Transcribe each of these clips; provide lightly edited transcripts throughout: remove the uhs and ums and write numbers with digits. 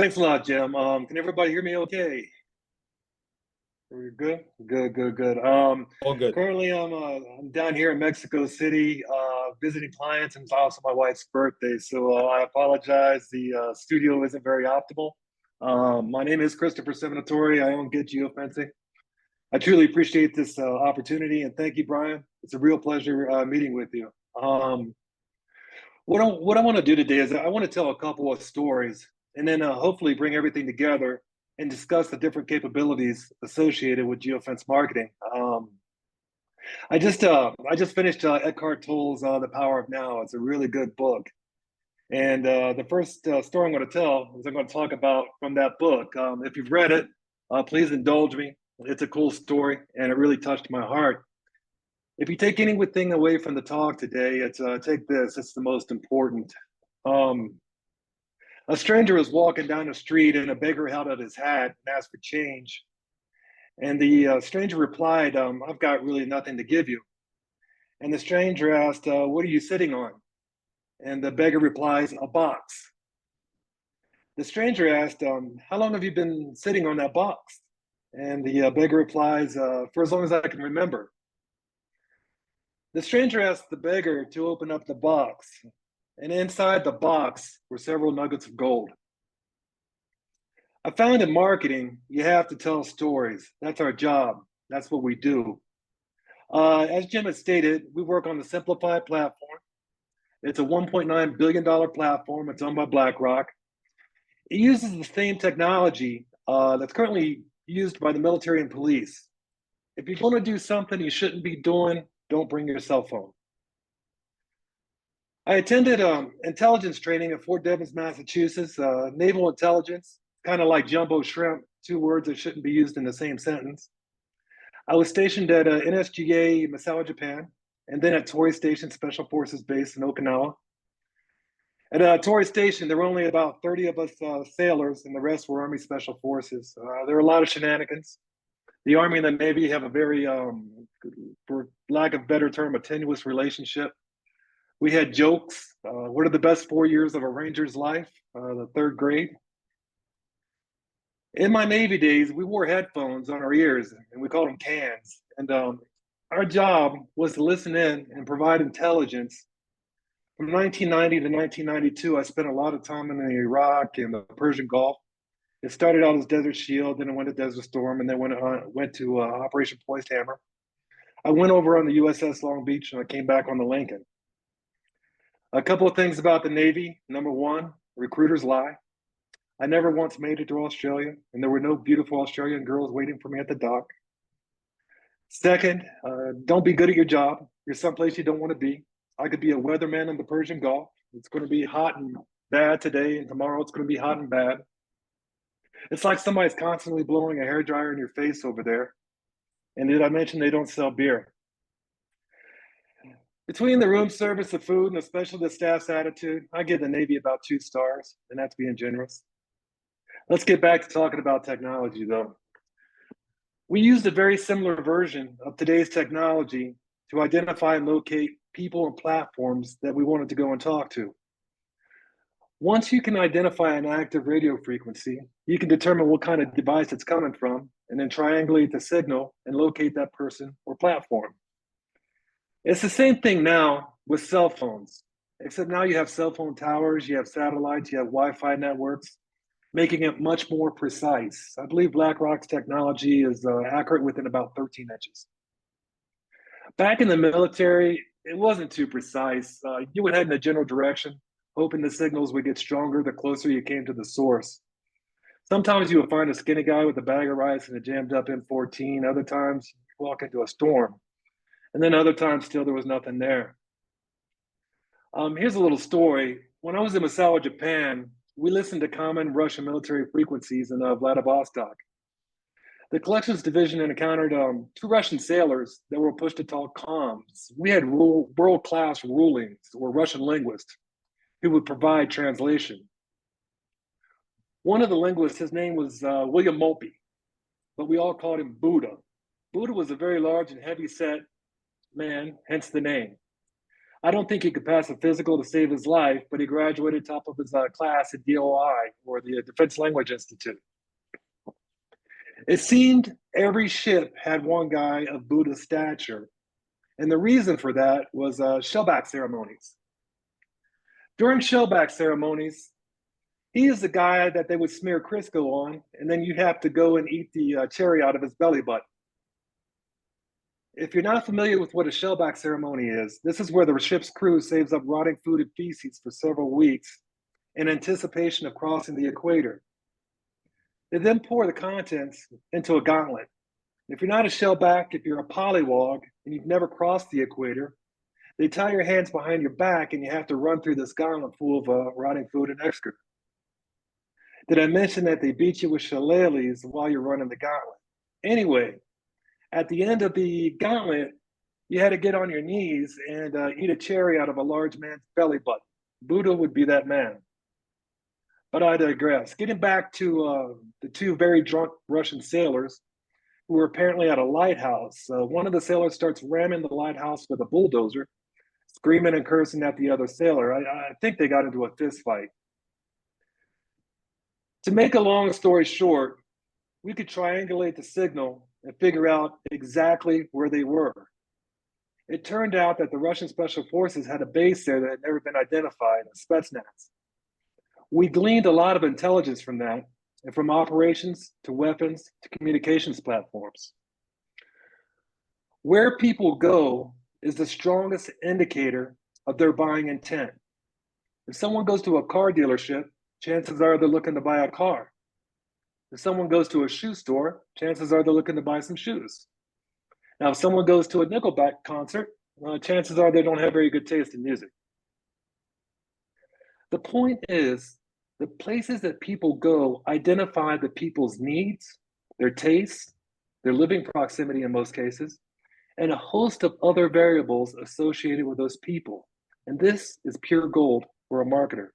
Thanks a lot, Jim. Can everybody hear me okay? We're good? Good, good, good. All good. Currently I'm down here in Mexico City, visiting clients, and it's also my wife's birthday. So I apologize. The studio isn't very optimal. My name is Christopher Seminatore. I own GetGeofencing. I truly appreciate this opportunity, and thank you, Brian. It's a real pleasure meeting with you. Um, what I want to do today is I want to tell a couple of stories and then hopefully bring everything together and discuss the different capabilities associated with geofence marketing. I just finished Eckhart Tolle's The Power of Now. It's a really good book. And the first story I'm going to tell is I'm going to talk about from that book. If you've read it, please indulge me. It's a cool story and it really touched my heart. If you take anything away from the talk today, it's take this. It's the most important. Um, a stranger was walking down the street, and a beggar held out his hat and asked for change. And the stranger replied, "I've got really nothing to give you." And the stranger asked, "What are you sitting on?" And the beggar replies, "A box." The stranger asked, "How long have you been sitting on that box?" And the beggar replies, "For as long as I can remember." The stranger asked the beggar to open up the box, and inside the box were several nuggets of gold. I found in marketing, you have to tell stories. That's our job. That's what we do. As Jim has stated, we work on the Simplified platform. It's a $1.9 billion platform. It's owned by BlackRock. It uses the same technology that's currently used by the military and police. If you're going to do something you shouldn't be doing, don't bring your cell phone. I attended intelligence training at Fort Devens, Massachusetts. Naval intelligence, kind of like jumbo shrimp, two words that shouldn't be used in the same sentence. I was stationed at NSGA, Misawa, Japan, and then at Torii Station Special Forces Base in Okinawa. At Torii Station, there were only about 30 of us sailors, and the rest were Army Special Forces. There were a lot of shenanigans. The Army and the Navy have a very, for lack of a better term, a tenuous relationship. We had jokes. What are the best 4 years of a Ranger's life? The third grade. In my Navy days, we wore headphones on our ears, and we called them cans. And our job was to listen in and provide intelligence. From 1990 to 1992, I spent a lot of time in Iraq and the Persian Gulf. It started out as Desert Shield, then it went to Desert Storm, and then went to Operation Poised Hammer. I went over on the USS Long Beach, and I came back on the Lincoln. A couple of things about the Navy. Number one, recruiters lie. I never once made it to Australia, and there were no beautiful Australian girls waiting for me at the dock. Second, don't be good at your job. You're someplace you don't want to be. I could be a weatherman in the Persian Gulf. It's going to be hot and bad today, and tomorrow it's going to be hot and bad. It's like somebody's constantly blowing a hairdryer in your face over there. And did I mention they don't sell beer? Between the room service, the food, and especially the staff's attitude, I give the Navy about 2 stars, and that's being generous. Let's get back to talking about technology, though. We used a very similar version of today's technology to identify and locate people and platforms that we wanted to go and talk to. Once you can identify an active radio frequency, you can determine what kind of device it's coming from, and then triangulate the signal and locate that person or platform. It's the same thing now with cell phones, except now you have cell phone towers, you have satellites, you have Wi-Fi networks, making it much more precise. I believe BlackRock's technology is accurate within about 13 inches. Back in the military, it wasn't too precise. You would head in a general direction, hoping the signals would get stronger the closer you came to the source. Sometimes you would find a skinny guy with a bag of rice and a jammed up M14. Other times, you walk into a storm. And then other times, still, there was nothing there. Here's a little story. When I was in Misawa, Japan, we listened to common Russian military frequencies in Vladivostok. The collections division encountered 2 Russian sailors that were pushed to talk comms. We had world-class rulings or Russian linguists who would provide translation. One of the linguists, his name was William Mulpey, but we all called him Buddha. Buddha was a very large and heavy-set man, hence the name. I don't think he could pass a physical to save his life, but he graduated top of his class at DOI, or the Defense Language Institute. It seemed every ship had one guy of Buddha's stature, and the reason for that was shellback ceremonies. During shellback ceremonies, he is the guy that they would smear Crisco on, and then you'd have to go and eat the cherry out of his belly button. If you're not familiar with what a shellback ceremony is, this is where the ship's crew saves up rotting food and feces for several weeks in anticipation of crossing the equator. They then pour the contents into a gauntlet. If you're not a shellback, if you're a polywog and you've never crossed the equator, they tie your hands behind your back and you have to run through this gauntlet full of rotting food and excrement. Did I mention that they beat you with shillelaghs while you're running the gauntlet? Anyway, at the end of the gauntlet, you had to get on your knees and eat a cherry out of a large man's belly button. Buddha would be that man. But I digress. Getting back to the two very drunk Russian sailors who were apparently at a lighthouse. One of the sailors starts ramming the lighthouse with a bulldozer, screaming and cursing at the other sailor. I think they got into a fist fight. To make a long story short, we could triangulate the signal and figure out exactly where they were. It turned out that the Russian Special Forces had a base there that had never been identified, a Spetsnaz. We gleaned a lot of intelligence from that, and from operations to weapons to communications platforms. Where people go is the strongest indicator of their buying intent. If someone goes to a car dealership, chances are they're looking to buy a car. If someone goes to a shoe store, chances are they're looking to buy some shoes. Now, if someone goes to a Nickelback concert, chances are they don't have very good taste in music. The point is, the places that people go identify the people's needs, their tastes, their living proximity in most cases, and a host of other variables associated with those people. And this is pure gold for a marketer.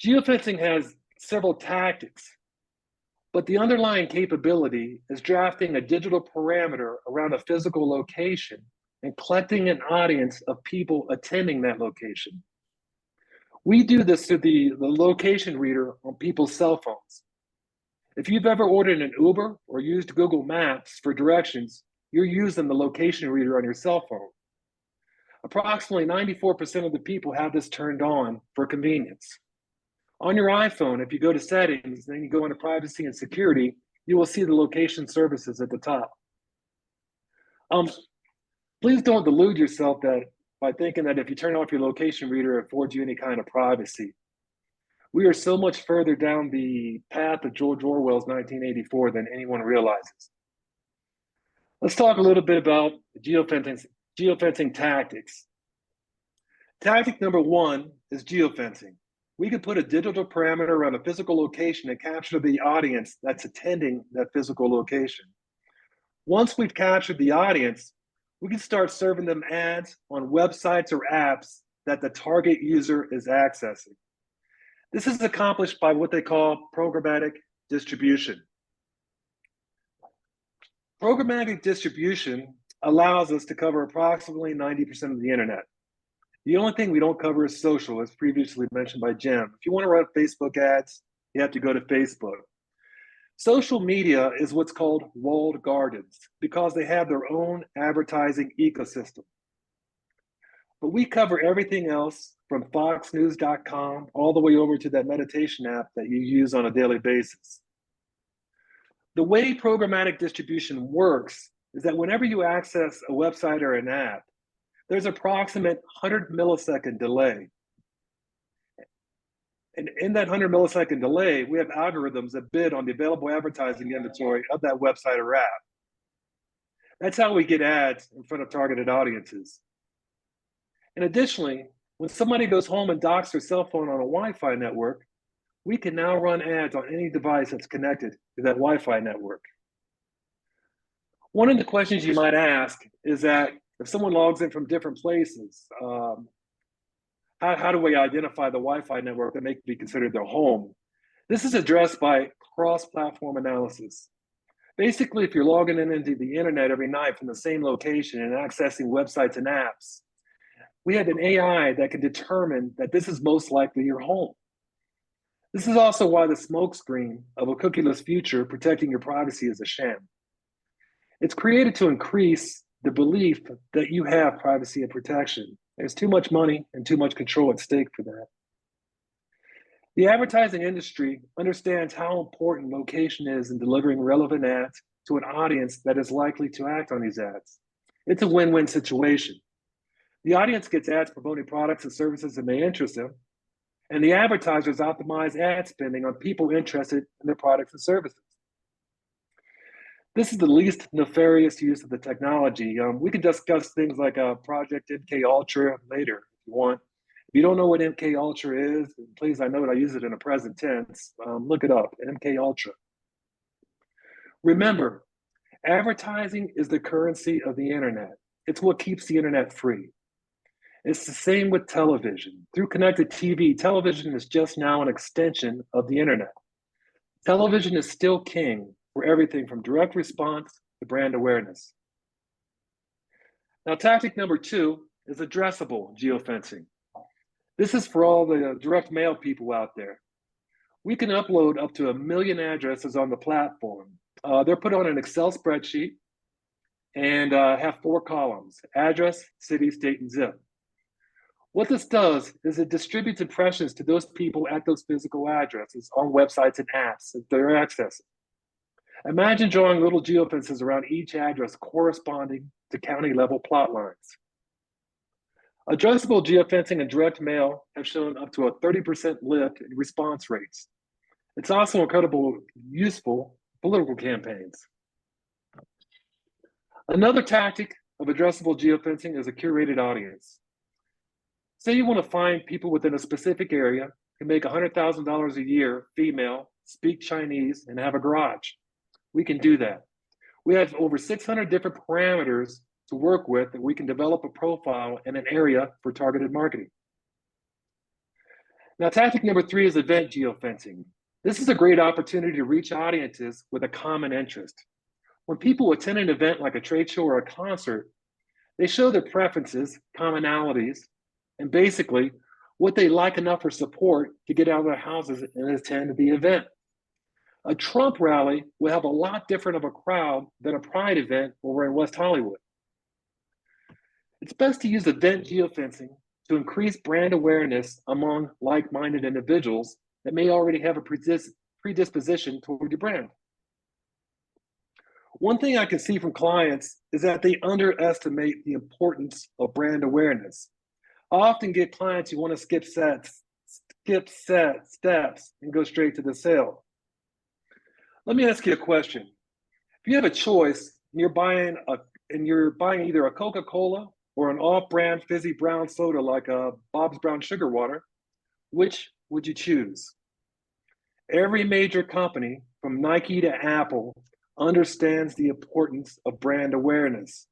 Geofencing has several tactics, but the underlying capability is drafting a digital parameter around a physical location and collecting an audience of people attending that location. We do this through the location reader on people's cell phones. If you've ever ordered an Uber or used Google Maps for directions, you're using the location reader on your cell phone. Approximately 94% of the people have this turned on for convenience. On your iPhone, if you go to settings, then you go into privacy and security, you will see the location services at the top. Please don't delude yourself that by thinking that if you turn off your location reader, it affords you any kind of privacy. We are so much further down the path of George Orwell's 1984 than anyone realizes. Let's talk a little bit about geofencing tactics. Tactic number one is geofencing. We could put a digital parameter around a physical location and capture the audience that's attending that physical location. Once we've captured the audience, we can start serving them ads on websites or apps that the target user is accessing. This is accomplished by what they call programmatic distribution. Programmatic distribution allows us to cover approximately 90% of the internet. The only thing we don't cover is social, as previously mentioned by Jim. If you want to run Facebook ads, you have to go to Facebook. Social media is what's called walled gardens because they have their own advertising ecosystem. But we cover everything else from foxnews.com all the way over to that meditation app that you use on a daily basis. The way programmatic distribution works is that whenever you access a website or an app, there's approximate 100 millisecond delay. And in that 100 millisecond delay, we have algorithms that bid on the available advertising inventory of that website or app. That's how we get ads in front of targeted audiences. And additionally, when somebody goes home and docks their cell phone on a Wi-Fi network, we can now run ads on any device that's connected to that Wi-Fi network. One of the questions you might ask is that if someone logs in from different places, how do we identify the Wi-Fi network that may be considered their home? This is addressed by cross-platform analysis. Basically, if you're logging in into the internet every night from the same location and accessing websites and apps, We have an AI that can determine that this is most likely your home. This is also why the smokescreen of a cookieless future protecting your privacy is a sham. It's created to increase the belief that you have privacy and protection. There's too much money and too much control at stake for that. The advertising industry understands how important location is in delivering relevant ads to an audience that is likely to act on these ads. It's a win-win situation. The audience gets ads promoting products and services that may interest them, and the advertisers optimize ad spending on people interested in their products and services. This is the least nefarious use of the technology. We can discuss things like Project MK Ultra later if you want. If you don't know what MK Ultra is, please, I know I use it in a present tense. Look it up, MK Ultra. Remember, advertising is the currency of the internet. It's what keeps the internet free. It's the same with television. Through connected TV, television is just now an extension of the internet. Television is still king for everything from direct response to brand awareness. Now, tactic number 2 is addressable geofencing. This is for all the direct mail people out there. We can upload up to 1 million addresses on the platform. They're put on an Excel spreadsheet and have 4 columns: address, city, state, and zip. What this does is it distributes impressions to those people at those physical addresses on websites and apps that they're accessing. Imagine drawing little geofences around each address corresponding to county-level plot lines. Addressable geofencing and direct mail have shown up to a 30% lift in response rates. It's also incredibly useful political campaigns. Another tactic of addressable geofencing is a curated audience. Say you want to find people within a specific area who make $100,000 a year, female, speak Chinese, and have a garage. We can do that. We have over 600 different parameters to work with that we can develop a profile in an area for targeted marketing. Now, tactic number 3 is event geofencing. This is a great opportunity to reach audiences with a common interest. When people attend an event like a trade show or a concert, they show their preferences, commonalities, and basically what they like enough for support to get out of their houses and attend the event. A Trump rally will have a lot different of a crowd than a Pride event over in West Hollywood. It's best to use event geofencing to increase brand awareness among like-minded individuals that may already have a predisposition toward your brand. One thing I can see from clients is that they underestimate the importance of brand awareness. I often get clients who want to skip steps, and go straight to the sale. Let me ask you a question. If you have a choice and you're buying either a Coca-Cola or an off-brand fizzy brown soda like a Bob's Brown Sugar Water, which would you choose? Every major company, from Nike to Apple, understands the importance of brand awareness.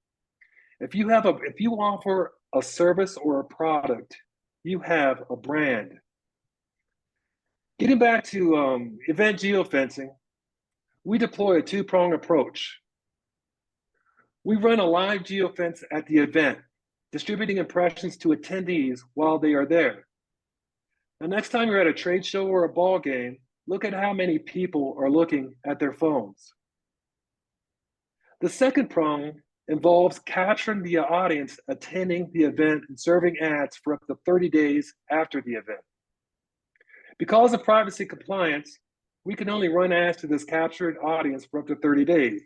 If you offer a service or a product, you have a brand. Getting back to event geofencing, we deploy a 2-pronged approach. We run a live geofence at the event, distributing impressions to attendees while they are there. The next time you're at a trade show or a ball game, look at how many people are looking at their phones. The second prong involves capturing the audience attending the event and serving ads for up to 30 days after the event. Because of privacy compliance, we can only run ads to this captured audience for up to 30 days.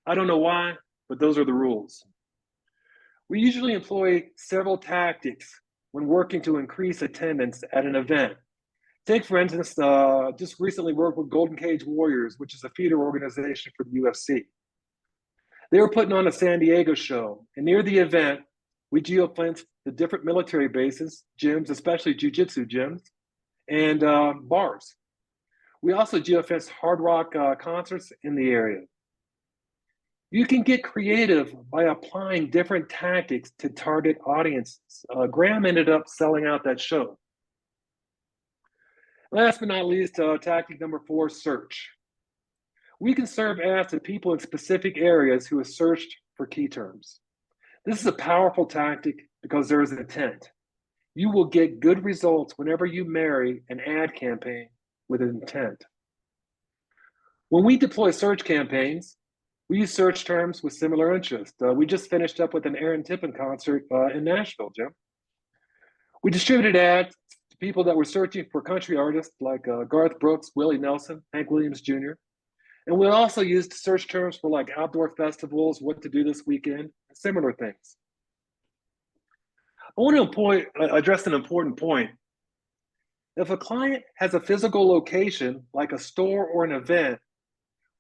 I don't know why, but those are the rules. We usually employ several tactics when working to increase attendance at an event. Take, for instance, just recently worked with Golden Cage Warriors, which is a feeder organization for the UFC. They were putting on a San Diego show, and near the event, we geofenced the different military bases, gyms, especially jiu-jitsu gyms, and bars. We also geofenced hard rock concerts in the area. You can get creative by applying different tactics to target audiences. Graham ended up selling out that show. Last but not least, tactic number 4, search. We can serve ads to people in specific areas who have searched for key terms. This is a powerful tactic because there is intent. You will get good results whenever you marry an ad campaign with intent. When we deploy search campaigns, we use search terms with similar interest. We just finished up with an Aaron Tippin concert in Nashville, Jim. We distributed ads to people that were searching for country artists like Garth Brooks, Willie Nelson, Hank Williams Jr. And we also used search terms for like outdoor festivals, what to do this weekend, and similar things. I want to address an important point. If a client has a physical location, like a store or an event,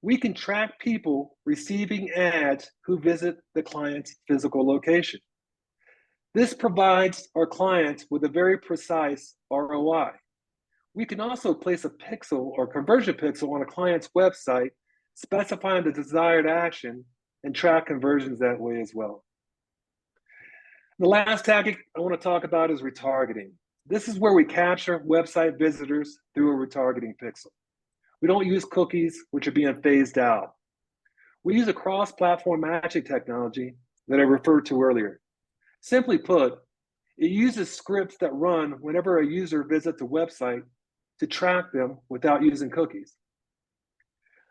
we can track people receiving ads who visit the client's physical location. This provides our clients with a very precise ROI. We can also place a pixel or conversion pixel on a client's website, specifying the desired action and track conversions that way as well. The last tactic I want to talk about is retargeting. This is where we capture website visitors through a retargeting pixel. We don't use cookies, which are being phased out. We use a cross-platform matching technology that I referred to earlier. Simply put, it uses scripts that run whenever a user visits a website to track them without using cookies.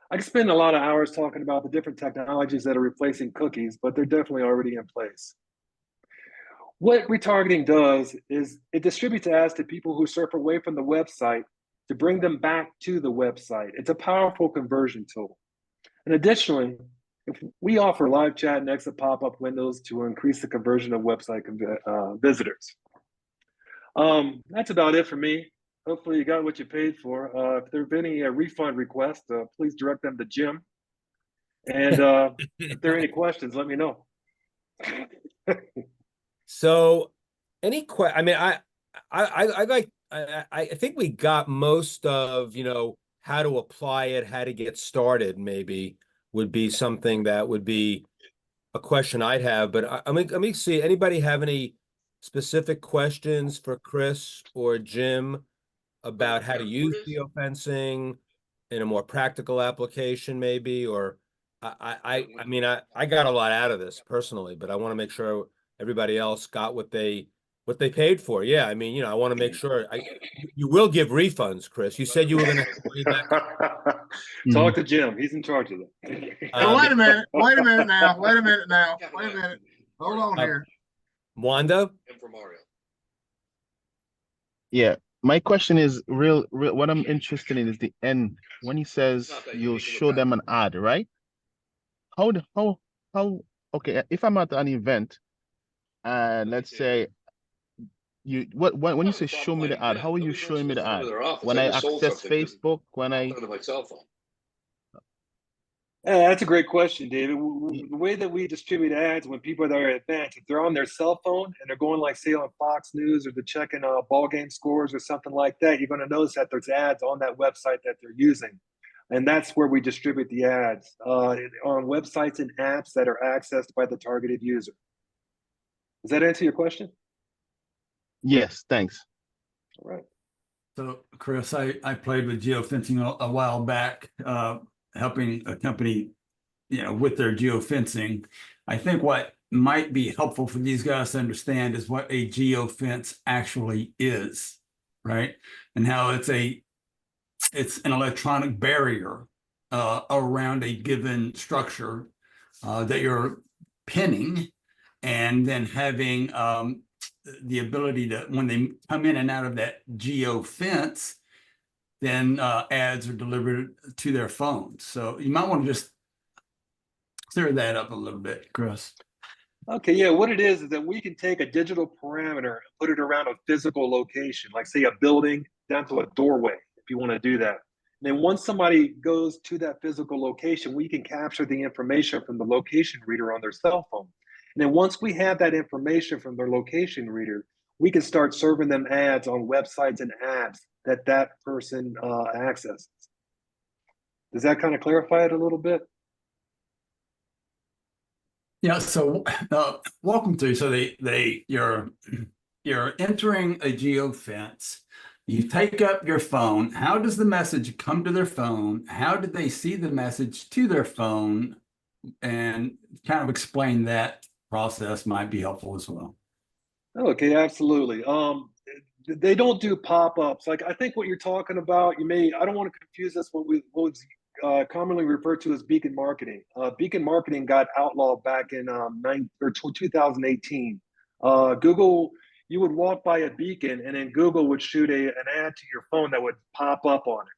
I could spend a lot of hours talking about the different technologies that are replacing cookies, but they're definitely already in place. What retargeting does is it distributes ads to people who surf away from the website to bring them back to the website. It's a powerful conversion tool. And additionally, if we offer live chat and exit pop-up windows to increase the conversion of website visitors. That's about it for me. Hopefully you got what you paid for. If there have been any refund requests, please direct them to Jim. And if there are any questions, let me know. So, I mean, I think we got most of, how to apply it, how to get started. Maybe would be something that would be a question I'd have. But let me see. Anybody have any specific questions for Chris or Jim about how to use geofencing in a more practical application, maybe? Or I mean, I got a lot out of this personally, but I want to make sure everybody else got what they paid for. Yeah, I mean, I want to make sure you will give refunds, Chris. You said you were going to talk to Jim. He's in charge of it. Wait a minute. Wait a minute now. Wait a minute now. Wait a minute. Hold on here. Wanda? And for Mario. Yeah, my question is real. What I'm interested in is the end when he says you'll show them an ad, right? How? Okay, if I'm at an event, let's say when you say show me the ad, how are you showing me the ad? When I access Facebook, when I my cell phone. Yeah, that's a great question, David. The way that we distribute ads when people are at events, if they're on their cell phone and they're going, like, say, on Fox News or they're checking ball game scores or something like that, you're going to notice that there's ads on that website that they're using. And that's where we distribute the ads on websites and apps that are accessed by the targeted user. Does that answer your question? Yes, thanks. All right. So, Chris, I played with geofencing a while back, helping a company, with their geofencing. I think what might be helpful for these guys to understand is what a geofence actually is, right? And how it's an electronic barrier around a given structure that you're pinning, and then having the ability to, when they come in and out of that geofence, then ads are delivered to their phones. So you might want to just clear that up a little bit, Chris. Okay, yeah, what it is that we can take a digital parameter and put it around a physical location, like, say, a building down to a doorway, if you want to do that. And then once somebody goes to that physical location, we can capture the information from the location reader on their cell phone. And then once we have that information from their location reader, we can start serving them ads on websites and apps that person accesses. Does that kind of clarify it a little bit? Yeah. So welcome to. So you're entering a geofence. You take up your phone. How does the message come to their phone? How did they see the message to their phone? And kind of explain that process might be helpful as well. Okay, absolutely. They don't do pop-ups. Like I think what you're talking about, I don't want to confuse this what was commonly referred to as beacon marketing. Beacon marketing got outlawed back in 2018. Google, you would walk by a beacon and then Google would shoot an ad to your phone that would pop up on it.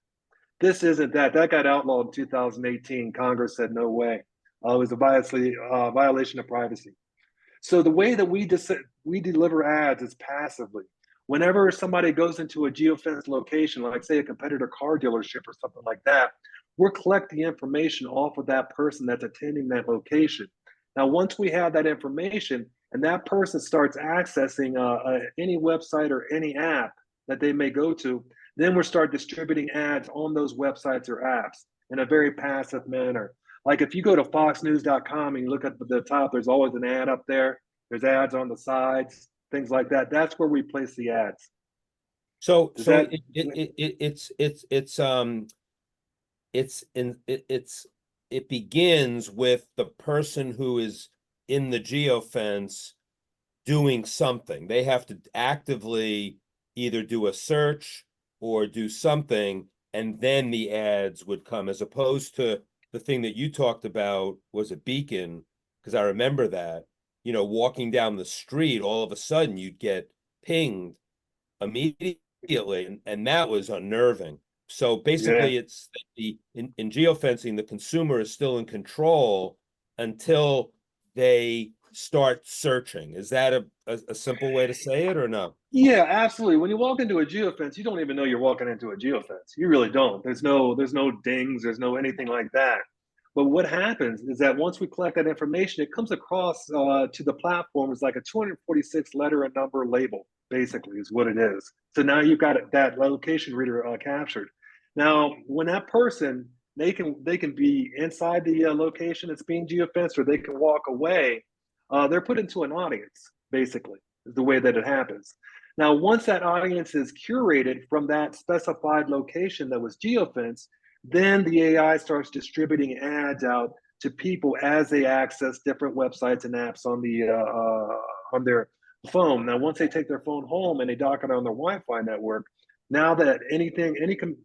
This isn't that. That got outlawed in 2018. Congress said no way. It was a violation of privacy. So the way that we deliver ads is passively. Whenever somebody goes into a geofence location, like say a competitor car dealership or something like that, we're collecting information off of that person that's attending that location. Now, once we have that information and that person starts accessing any website or any app that they may go to, then we'll start distributing ads on those websites or apps in a very passive manner. Like if you go to foxnews.com and you look at the top, there's always an ad up there. There's ads on the sides, things like that. That's where we place the ads. So Does so that- it begins with the person who is in the geofence doing something. They have to actively either do a search or do something, and then the ads would come, as opposed to the thing that you talked about was a beacon, because I remember that, walking down the street, all of a sudden you'd get pinged immediately, and that was unnerving. So basically, it's in geofencing, the consumer is still in control until they start searching. Is that a simple way to say it, or no? Yeah, absolutely. When you walk into a geofence, you don't even know you're walking into a geofence. You really don't. There's no dings, there's no anything like that. But what happens is that once we collect that information, it comes across to the platform as like a 246 letter and number label, basically, is what it is. So now you've got that location reader captured. Now, when that person, they can be inside the location that's being geofenced, or they can walk away. They're put into an audience, basically, is the way that it happens. Now, once that audience is curated from that specified location that was geofenced, then the AI starts distributing ads out to people as they access different websites and apps on their phone. Now, once they take their phone home and they dock it on their Wi-Fi network, now that any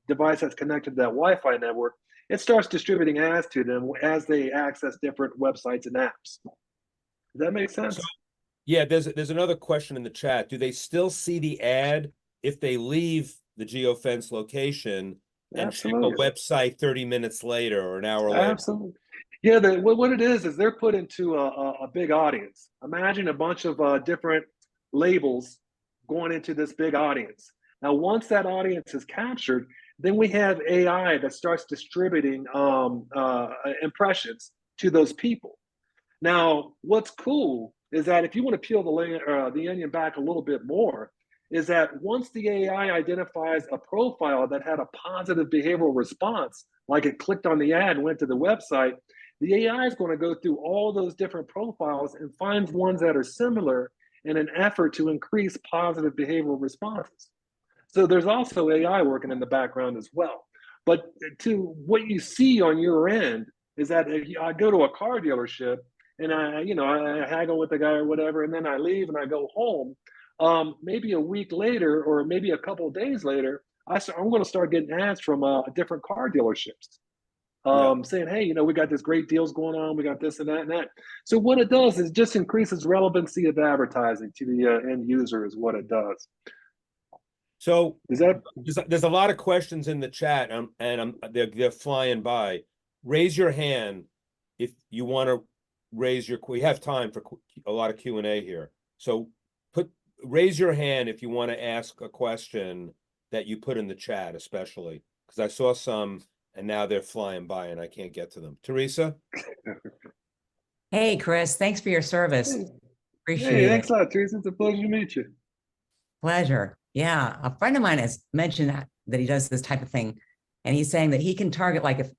device that's connected to that Wi-Fi network, it starts distributing ads to them as they access different websites and apps. Does that make sense? So, yeah, there's another question in the chat. Do they still see the ad if they leave the geofence location and Absolutely. check a website 30 minutes later or an hour later? Absolutely. Yeah, what it is they're put into a big audience. Imagine a bunch of different labels going into this big audience. Now, once that audience is captured, then we have AI that starts distributing impressions to those people. Now, what's cool is that if you want to peel the onion back a little bit more, is that once the AI identifies a profile that had a positive behavioral response, like it clicked on the ad and went to the website, the AI is going to go through all those different profiles and find ones that are similar in an effort to increase positive behavioral responses. So there's also AI working in the background as well. But to what you see on your end is that if I go to a car dealership and I haggle with the guy or whatever, and then I leave and I go home. Maybe a week later, or maybe a couple of days later, I'm going to start getting ads from different car dealerships saying, hey, we got this great deals going on. We got this and that and that. So what it does is just increases relevancy of advertising to the end user is what it does. So there's a lot of questions in the chat, and they're flying by. Raise your hand if you want to raise your. We have time for a lot of Q&A here, so raise your hand if you want to ask a question that you put in the chat, especially because I saw some and now they're flying by and I can't get to them. Teresa. Hey, Chris, thanks for your service. Appreciate Hey, it. thanks a lot, Teresa. It's a pleasure to meet you. Pleasure. Yeah, a friend of mine has mentioned that he does this type of thing, and he's saying that he can target, like if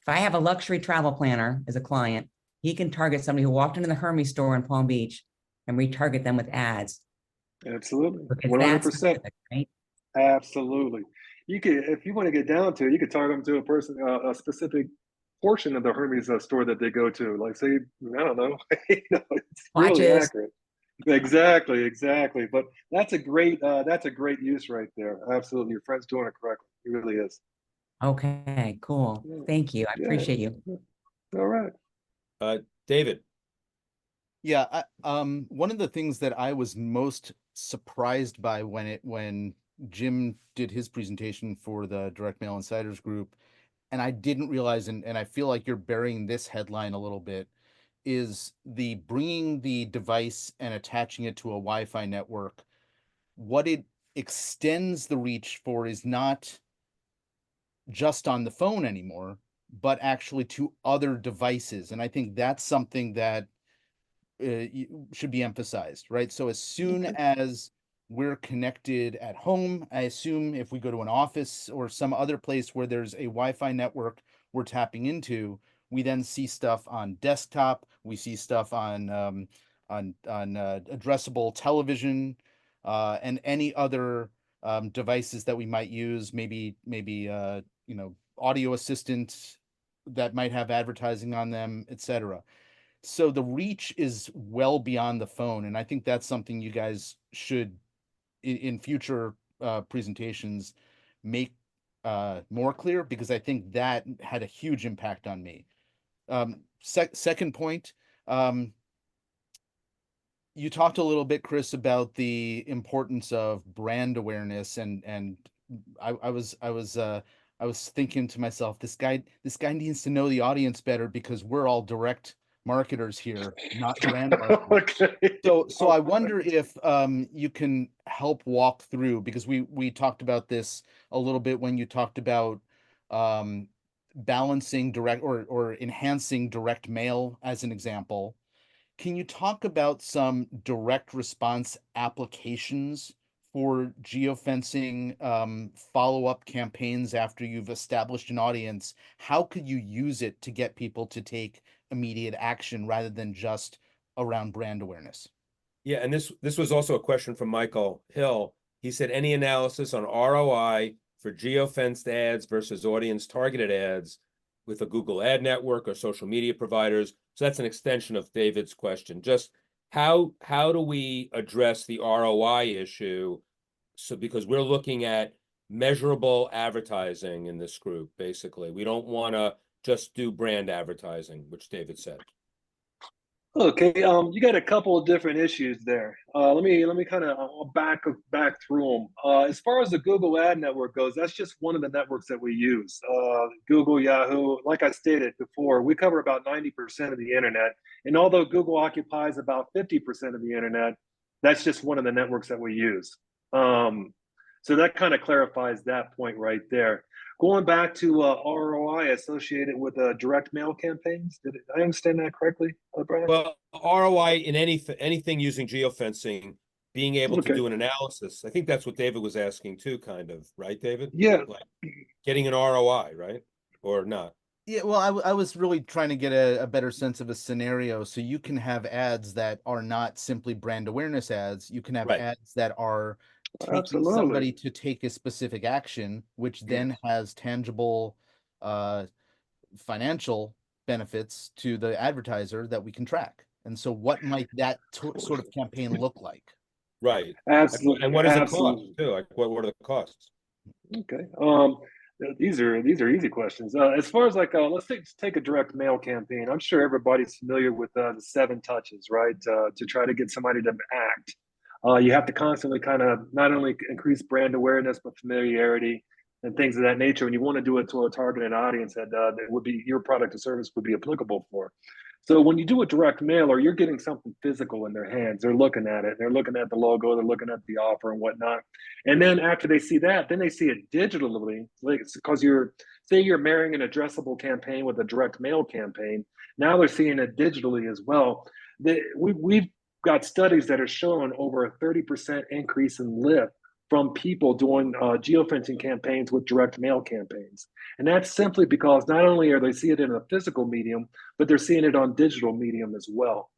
I have a luxury travel planner as a client, he can target somebody who walked into the Hermes store in Palm Beach and retarget them with ads. Absolutely, Because 100%. right? Absolutely. You could, if you want to get down to it, you could target them to a person, a specific portion of the Hermes store that they go to. Like, say, I don't know, it's really Watches, accurate. Exactly, exactly. But that's a great use right there. Absolutely. Your friend's doing it correctly. He really is. Okay, cool. Yeah. Thank you. I Yeah. appreciate you. All right. David. Yeah, one of the things that I was most surprised by when Jim did his presentation for the Direct Mail Insiders Group, and I didn't realize, and I feel like you're burying this headline a little bit, is the bringing the device and attaching it to a Wi-Fi network. What it extends the reach for is not just on the phone anymore, but actually to other devices. And I think that's something that should be emphasized, right? So as soon as we're connected at home, I assume if we go to an office or some other place where there's a Wi-Fi network we're tapping into, we then see stuff on desktop, we see stuff on addressable television, and any other devices that we might use, maybe audio assistant that might have advertising on them, etc. So the reach is well beyond the phone, and I think that's something you guys should, in future presentations, make more clear, because I think that had a huge impact on me. Second point, you talked a little bit, Chris, about the importance of brand awareness, and I was thinking to myself, this guy needs to know the audience better, because we're all direct marketers here, not brand marketers. Okay. So I wonder if you can help walk through, because we talked about this a little bit when you talked about balancing direct or enhancing direct mail as an example. Can you talk about some direct response applications for geofencing follow-up campaigns after you've established an audience? How could you use it to get people to take immediate action rather than just around brand awareness? Yeah, and this was also a question from Michael Hill. He said, any analysis on ROI for geofenced ads versus audience targeted ads with a Google ad network or social media providers? So that's an extension of David's question. Just how do we address the ROI issue? So because we're looking at measurable advertising in this group, basically. We don't want to just do brand advertising, which David said. Okay, you got a couple of different issues there. Let me kind of back through them. As far as the Google Ad Network goes, that's just one of the networks that we use. Google, Yahoo, like I stated before, we cover about 90% of the internet. And although Google occupies about 50% of the internet, that's just one of the networks that we use. So that kind of clarifies that point right there. Going back to ROI associated with direct mail campaigns, did I understand that correctly, Brian? Well, ROI in anything using geofencing, being able to do an analysis. I think that's what David was asking too, kind of, right, David? Yeah. Like getting an ROI, right? Or not? Yeah, well, I was really trying to get a better sense of a scenario. So you can have ads that are not simply brand awareness ads. You can have ads that are taking somebody to take a specific action, which then has tangible financial benefits to the advertiser that we can track. And so what might that sort of campaign look like? Right. Absolutely. And what does it cost too? Like what are the costs? Okay. These are easy questions. As far as like, let's take a direct mail campaign. I'm sure everybody's familiar with the 7 touches, right? To try to get somebody to act. You have to constantly kind of not only increase brand awareness, but familiarity and things of that nature. And you want to do it to a targeted audience that would be your product or service would be applicable for. So when you do a direct mail, or you're getting something physical in their hands, they're looking at it, they're looking at the logo, they're looking at the offer and whatnot. And then after they see that, then they see it digitally, like, because say you're marrying an addressable campaign with a direct mail campaign. Now they're seeing it digitally as well. We've got studies that are showing over a 30% increase in lift from people doing geofencing campaigns with direct mail campaigns. And that's simply because not only are they seeing it in a physical medium, but they're seeing it on digital medium as well.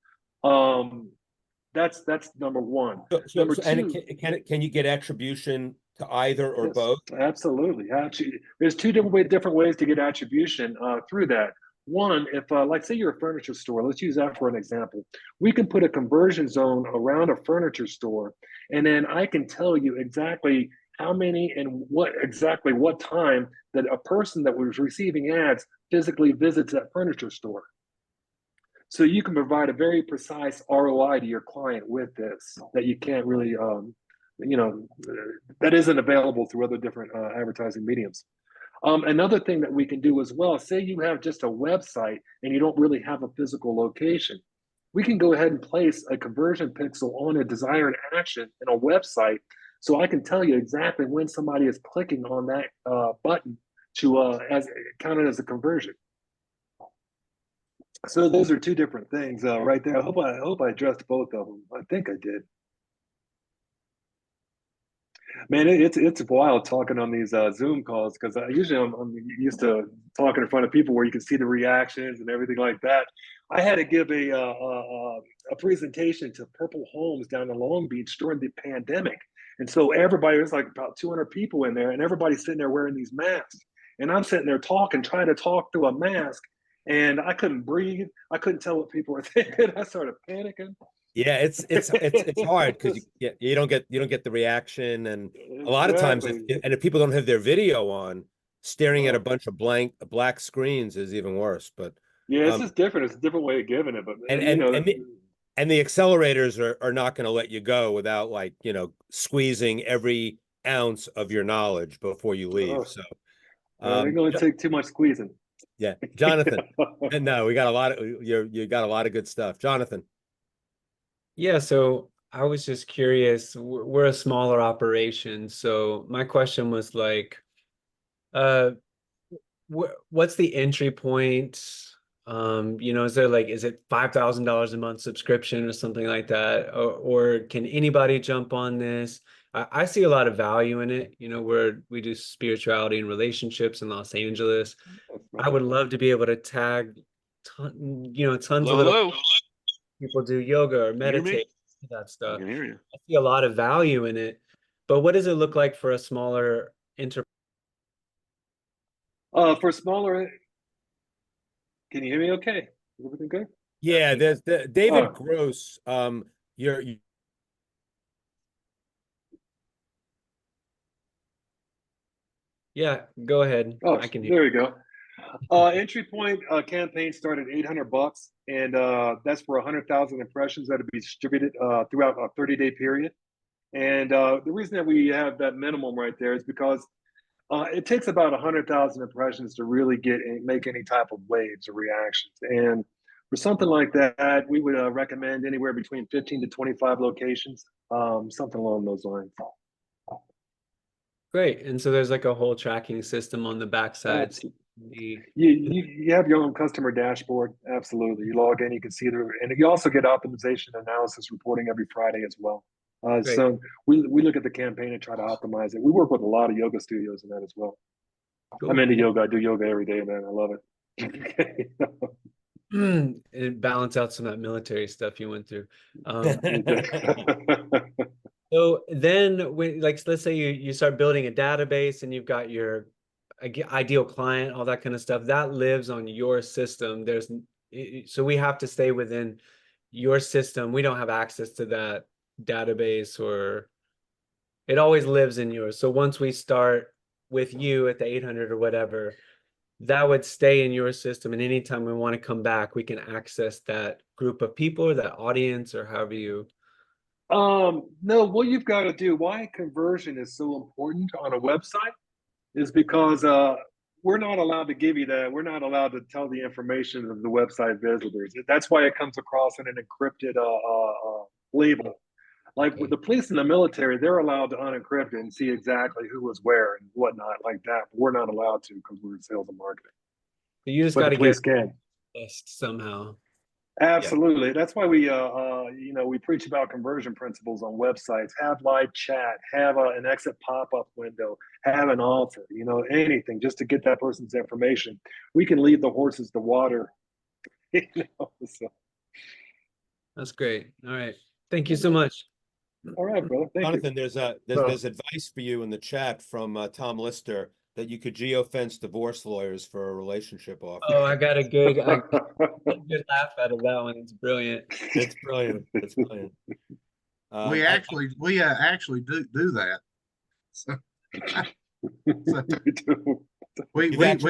That's number one. Number two, and can you get attribution to either or both? Absolutely. Actually, there's 2 different ways to get attribution through that. One, if like say you're a furniture store, let's use that for an example. We can put a conversion zone around a furniture store, and then I can tell you exactly how many and what time that a person that was receiving ads physically visits that furniture store. So you can provide a very precise ROI to your client with this that you can't really, you know, that isn't available through other different advertising mediums. Another thing that we can do as well, say you have just a website and you don't really have a physical location, we can go ahead and place a conversion pixel on a desired action in a website. So I can tell you exactly when somebody is clicking on that button to as counted as a conversion. So those are two different things right there. I hope I addressed both of them. I think I did. Man, it's wild talking on these Zoom calls because usually I'm used to talking in front of people where you can see the reactions and everything like that. I had to give a presentation to Purple Homes down in Long Beach during the pandemic, and so everybody was like about 200 people in there, and everybody's sitting there wearing these masks, and I'm sitting there trying to talk through a mask, and I couldn't breathe. I couldn't tell what people were thinking. I started panicking. Yeah, it's hard because you don't get the reaction, and a lot of times if people don't have their video on, staring at a bunch of black screens is even worse. But yeah, it's just different. It's a different way of giving it. But and the accelerators are not going to let you go without, like, you know, squeezing every ounce of your knowledge before you leave. So they're going to take too much squeezing. Yeah, Jonathan. No, we got a lot of you got a lot of good stuff, Jonathan. Yeah, so I was just curious. We're a smaller operation, so my question was like, what's the entry point? You know, is it $5,000 a month subscription or something like that, or can anybody jump on this? I see a lot of value in it. You know, we do spirituality and relationships in Los Angeles. I would love to be able to tag, tons of little people do yoga or meditate, that stuff. I hear you. I see a lot of value in it, but what does it look like for a smaller enterprise? For smaller, can you hear me? Okay, everything good? Yeah, there's David Gross. You Yeah, go ahead. Oh, I can hear. there we go. Entry point campaign started $800, and that's for 100,000 impressions that will be distributed throughout a 30-day period. And the reason that we have that minimum right there is because it takes about 100,000 impressions to really make any type of waves or reactions. And for something like that, we would recommend anywhere between 15 to 25 locations, something along those lines. Great. And so there's like a whole tracking system on the backside. You have your own customer dashboard. Absolutely. You log in, you can see and you also get optimization analysis reporting every Friday as well. So we look at the campaign and try to optimize it. We work with a lot of yoga studios in that as well. Cool. I'm into yoga. I do yoga every day, man. I love it. It balanced out some of that military stuff you went through. So then let's say you start building a database and you've got your ideal client, all that kind of stuff that lives on your system. So we have to stay within your system. We don't have access to that database, or it always lives in yours. So once we start with you at the 800 or whatever, that would stay in your system. And anytime we want to come back, we can access that group of people or that audience or however you. No, what you've got to do, why conversion is so important on a website is because we're not allowed to give you that. We're not allowed to tell the information of the website visitors. That's why it comes across in an encrypted label. Like with the police and the military, they're allowed to unencrypt it and see exactly who was where and whatnot like that. But we're not allowed to because we're in sales and marketing. So you just got to get somehow. Absolutely. Yeah. That's why we we preach about conversion principles on websites. Have live chat, have an exit pop-up window, have an offer, anything just to get that person's information. We can lead the horses to water. So. That's great. All right. Thank you so much. All right, brother. Thank Jonathan, you. there's advice for you in the chat from Tom Lister. that you could geofence divorce lawyers for a relationship offer. Oh, I got a good laugh out of that one. It's brilliant. It's brilliant. It's brilliant. We actually do that. So, so we have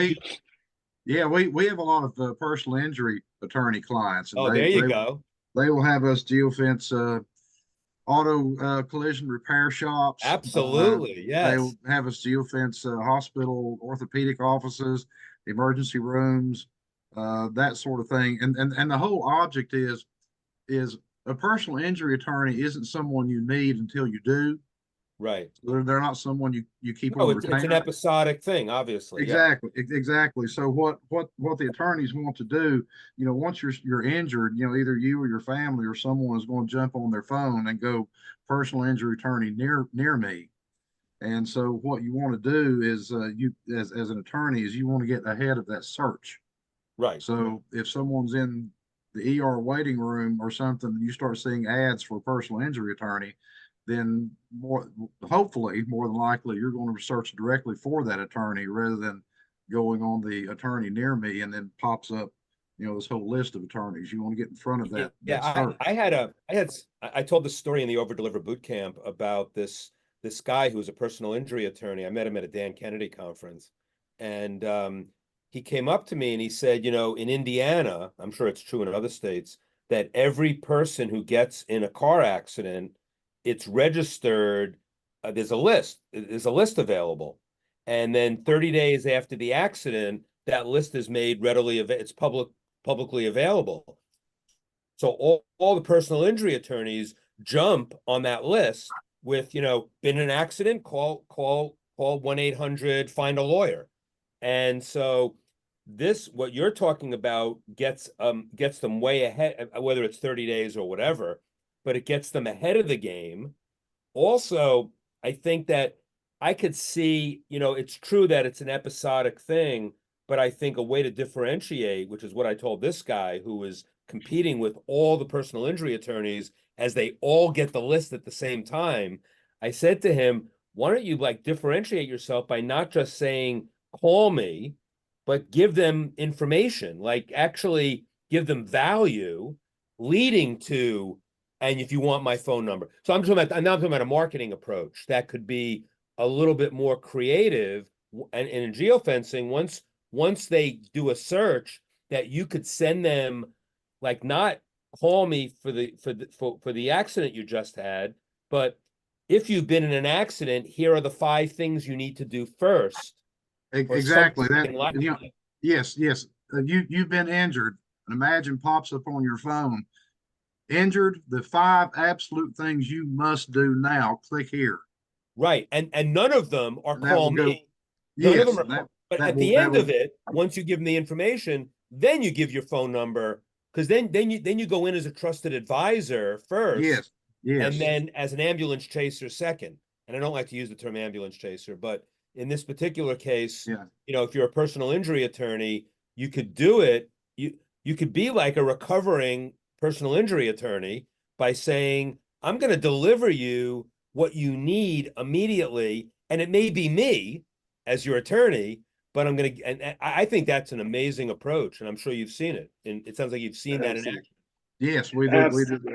a lot of personal injury attorney clients. And Oh, there you go. They will have us geofence auto collision repair shops. Absolutely, yes. They will have us geofence hospital orthopedic offices, emergency rooms, that sort of thing. And the whole object is a personal injury attorney isn't someone you need until you do. Right. They're not someone you keep No, on it's an retainer. episodic thing, obviously. Exactly, exactly. So what the attorneys want to do, once you're injured, either you or your family or someone is going to jump on their phone and go personal injury attorney near me. And so what you want to do is you as an attorney is you want to get ahead of that search. Right. So if someone's in the ER waiting room or something, you start seeing ads for a personal injury attorney, then hopefully more than likely you're going to search directly for that attorney rather than going on the attorney near me and then pops up this whole list of attorneys. You want to get in front of that. I told this story in the Over Deliver boot camp about this guy who was a personal injury attorney. I met him at a Dan Kennedy conference, and he came up to me and he said, in Indiana, I'm sure it's true in other states, that every person who gets in a car accident, it's registered. There's a list available. And then 30 days after the accident, that list is made readily it's publicly available. So all the personal injury attorneys jump on that list with, been in an accident, call 1-800 find a lawyer. And so what you're talking about gets them way ahead, whether it's 30 days or whatever, but it gets them ahead of the game. Also, I think that I could see, it's true that it's an episodic thing, but I think a way to differentiate, which is what I told this guy who was competing with all the personal injury attorneys as they all get the list at the same time. I said to him, why don't you differentiate yourself by not just saying, call me, but give them information, actually give them value leading to, and if you want my phone number. So I'm talking about a marketing approach that could be a little bit more creative. And in geofencing, once they do a search, that you could send them, not call me for the accident you just had, but if you've been in an accident, here are the 5 things you need to do first. Exactly. Yes. You've been injured. And imagine pops up on your phone. Injured, the 5 absolute things you must do now. Click here. Right. And none of them are call me. Yes, but at the end of it, once you give them the information, then you give your phone number, because then you go in as a trusted advisor first. Yes. And then as an ambulance chaser second. And I don't like to use the term ambulance chaser, but in this particular case, if you're a personal injury attorney, you could do it. You could be like a recovering personal injury attorney by saying, I'm going to deliver you what you need immediately. And it may be me as your attorney, but and I think that's an amazing approach. And I'm sure you've seen it. And it sounds like you've seen that in action. Yes, we did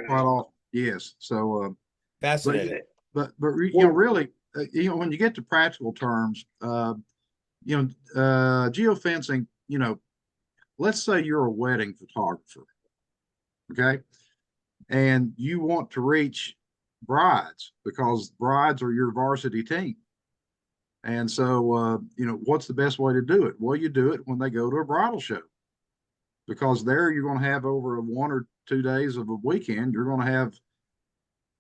quite often. Yes. So fascinating. But really, when you get to practical terms, geofencing, let's say you're a wedding photographer, okay? And you want to reach brides because brides are your varsity team. And so, what's the best way to do it? Well, you do it when they go to a bridal show, because there you're going to have over 1 or 2 days of a weekend, you're going to have,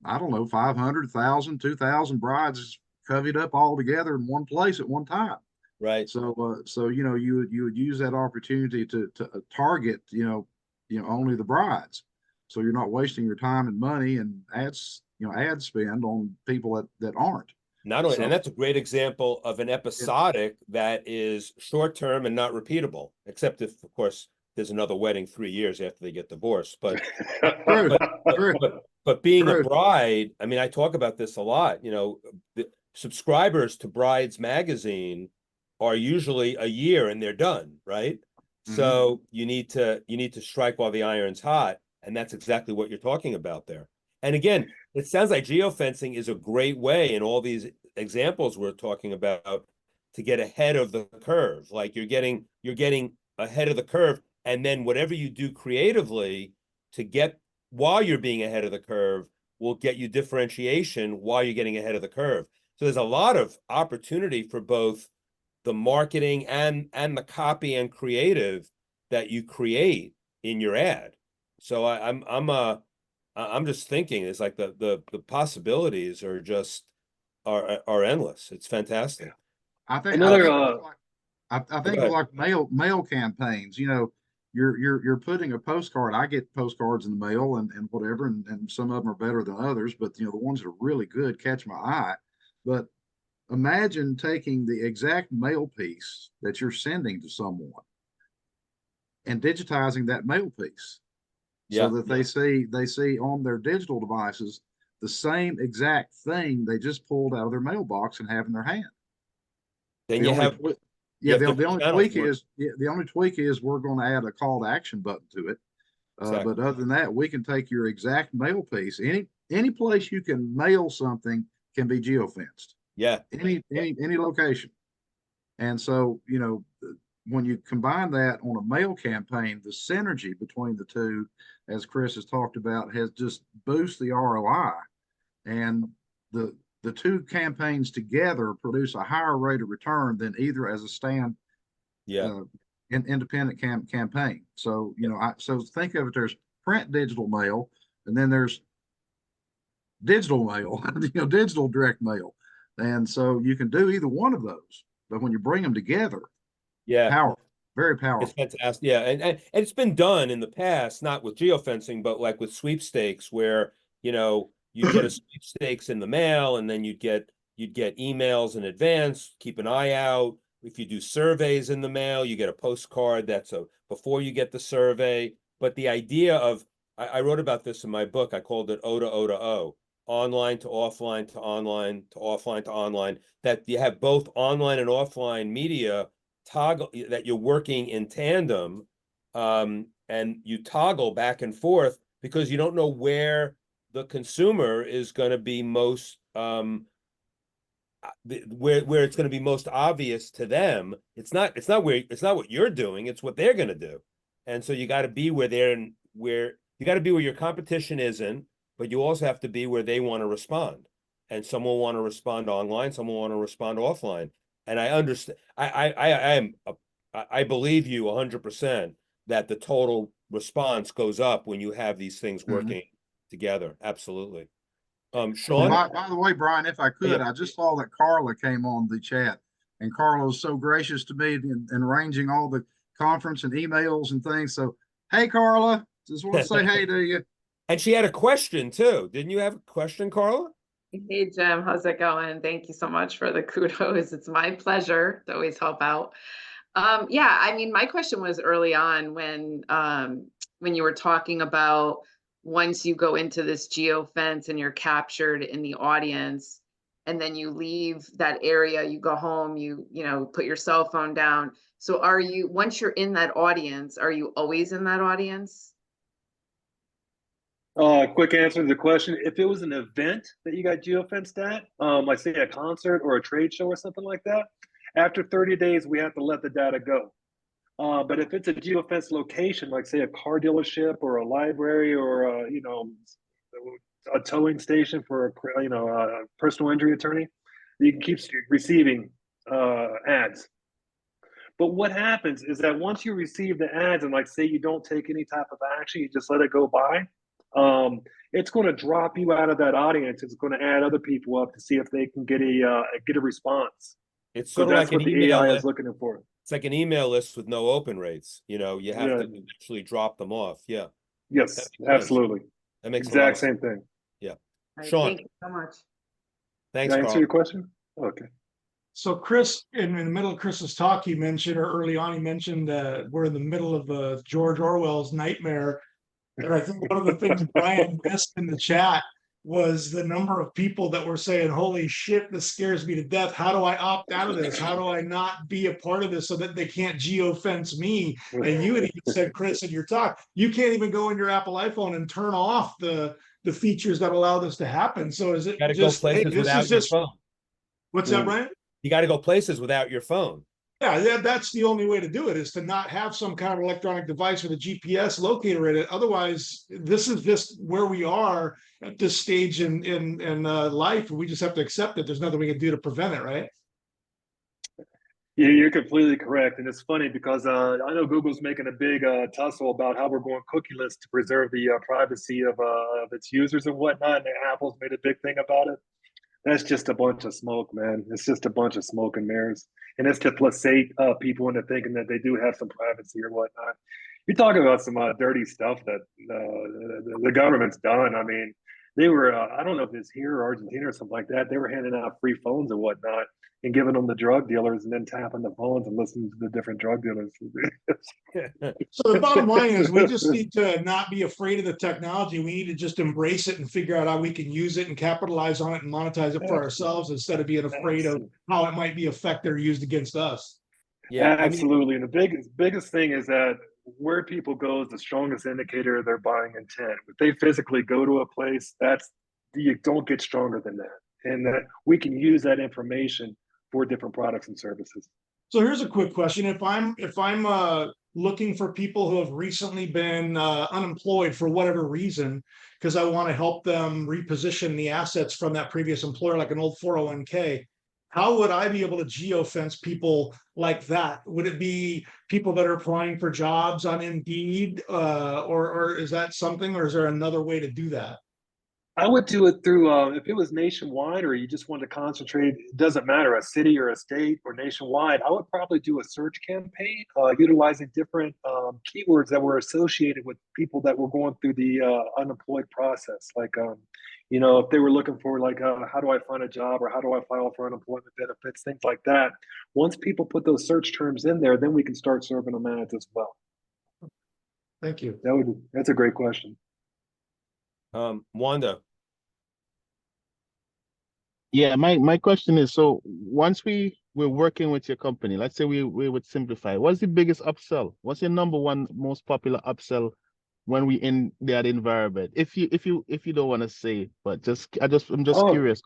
500, 1,000, 2,000 brides covered up all together in one place at one time. Right. So you would use that opportunity to target, only the brides. So you're not wasting your time and money and ad spend on people that aren't. Not only, and that's a great example of an episodic that is short-term and not repeatable, except if, of course, there's another wedding 3 years after they get divorced. But but being a bride, I talk about this a lot. The subscribers to Brides magazine are usually a year and they're done, right? So you need to strike while the iron's hot, and that's exactly what you're talking about there. And again, it sounds like geofencing is a great way in all these examples we're talking about to get ahead of the curve. Like you're getting ahead of the curve, and then whatever you do creatively to get while you're being ahead of the curve will get you differentiation while you're getting ahead of the curve. So there's a lot of opportunity for both the marketing and the copy and creative that you create in your ad. So I'm just thinking it's like the possibilities are just are endless. It's fantastic. I think Another, I think ahead. like mail campaigns, you know, you're putting a postcard. I get postcards in the mail and whatever, and some of them are better than others, but you know, the ones that are really good catch my eye. But imagine taking the exact mail piece that you're sending to someone and digitizing that mail piece so that they see on their digital devices the same exact thing they just pulled out of their mailbox and have in their hand. Then The you only have twi- you yeah, have the different only tweak channels is the only tweak is we're going to add a call to action button to it. Exactly. But other than that, we can take your exact mail piece. Any place you can mail something can be geofenced. Yeah. Any location. And so, you know, when you combine that on a mail campaign, the synergy between the two, as Chris has talked about, has just boosted the ROI. And the two campaigns together produce a higher rate of return than either as a independent campaign. So, you know, so think of it, there's print digital mail, and then there's digital mail, you know, digital direct mail. And so you can do either one of those, but when you bring them together, powerful, very powerful. It's fantastic. Yeah. And it's been done in the past, not with geofencing, but like with sweepstakes where, you know, you get a sweepstakes in the mail and then you'd get emails in advance, keep an eye out. If you do surveys in the mail, you get a postcard that's before you get the survey. But the idea of, I wrote about this in my book, I called it O to O to O, online to offline to online to offline to online, that you have both online and offline media toggle, that you're working in tandem, and you toggle back and forth because you don't know where the consumer is going to be most where it's going to be most obvious to them. It's not what you're doing, it's what they're going to do. And so you got to be where you got to be where your competition isn't, but you also have to be where they want to respond. And some will want to respond online, some will want to respond offline. And I understand, I believe you 100% that the total response goes up when you have these things working together. Absolutely. Sean? By the way, Brian, if I could, I just saw that Carla came on the chat, and Carla was so gracious to me in arranging all the conference and emails and things. So, hey, Carla, just want to say hey to you. And she had a question too. Didn't you have a question, Carla? Hey, Jim, how's it going? Thank you so much for the kudos. It's my pleasure to always help out. Yeah, I mean, my question was early on when you were talking about once you go into this geofence and you're captured in the audience, and then you leave that area, you go home, you know, put your cell phone down. So are you, once you're in that audience, are you always in that audience? Quick answer to the question. If it was an event that you got geofenced at, like say a concert or a trade show or something like that, after 30 days, we have to let the data go. But if it's a geofence location, like say a car dealership or a library or you know, a towing station for a personal injury attorney, you can keep receiving ads. But what happens is that once you receive the ads and like say you don't take any type of action, you just let it go by, it's going to drop you out of that audience. It's going to add other people up to see if they can get a response. It's sort of like what an the email AI list. is looking for. It's like an email list with no open rates. You know, you have to eventually drop them off. Yeah. Yes, absolutely. That makes exact same thing. Yeah. Right, Sean. thank you so much. Thanks, Did I answer Carl. your question? Okay. So Chris, in the middle of Chris's talk, he mentioned, or early on, he mentioned we're in the middle of George Orwell's nightmare. And I think one of the things Brian missed in the chat was the number of people that were saying, holy shit, this scares me to death. How do I opt out of this? How do I not be a part of this so that they can't geofence me? And you had even said, Chris, in your talk, you can't even go in your Apple iPhone and turn off the features that allow this to happen. So is it You got to go just, hey, places this without is your just, phone. what's that, Brian? You got to go places without your phone. Yeah, that's the only way to do it, is to not have some kind of electronic device with a GPS locator in it. Otherwise, this is just where we are at this stage in life. We just have to accept it. There's nothing we can do to prevent it, right? Yeah, you're completely correct. And it's funny because I know Google's making a big tussle about how we're going cookieless to preserve the privacy of its users and whatnot. And Apple's made a big thing about it. That's just a bunch of smoke, man. It's just a bunch of smoke and mirrors. And it's to placate people into thinking that they do have some privacy or whatnot. You're talking about some dirty stuff that the government's done. I mean, they were, I don't know if it's here or Argentina or something like that. They were handing out free phones and whatnot and giving them the drug dealers and then tapping the phones and listening to the different drug dealers. So the bottom line is we just need to not be afraid of the technology. We need to just embrace it and figure out how we can use it and capitalize on it and monetize it for ourselves instead of being afraid of how it might be affected or used against us. Yeah, absolutely. And the biggest thing is that where people go is the strongest indicator of their buying intent. If they physically go to a place, you don't get stronger than that. And that we can use that information for different products and services. So here's a quick question. If I'm looking for people who have recently been unemployed for whatever reason, because I want to help them reposition the assets from that previous employer, like an old 401k, how would I be able to geofence people like that? Would it be people that are applying for jobs on Indeed, or is that something, or is there another way to do that? I would do it through, if it was nationwide or you just wanted to concentrate, it doesn't matter, a city or a state or nationwide, I would probably do a search campaign utilizing different keywords that were associated with people that were going through the unemployed process. Like, if they were looking for like, how do I find a job or how do I file for unemployment benefits, things like that. Once people put those search terms in there, then we can start serving them ads as well. Thank you. That's a great question. Wanda. Yeah, my question is, so once we're working with your company, let's say we would simplify, what's the biggest upsell? What's your number one most popular upsell when we in that environment? If you don't want to say, but I'm just curious.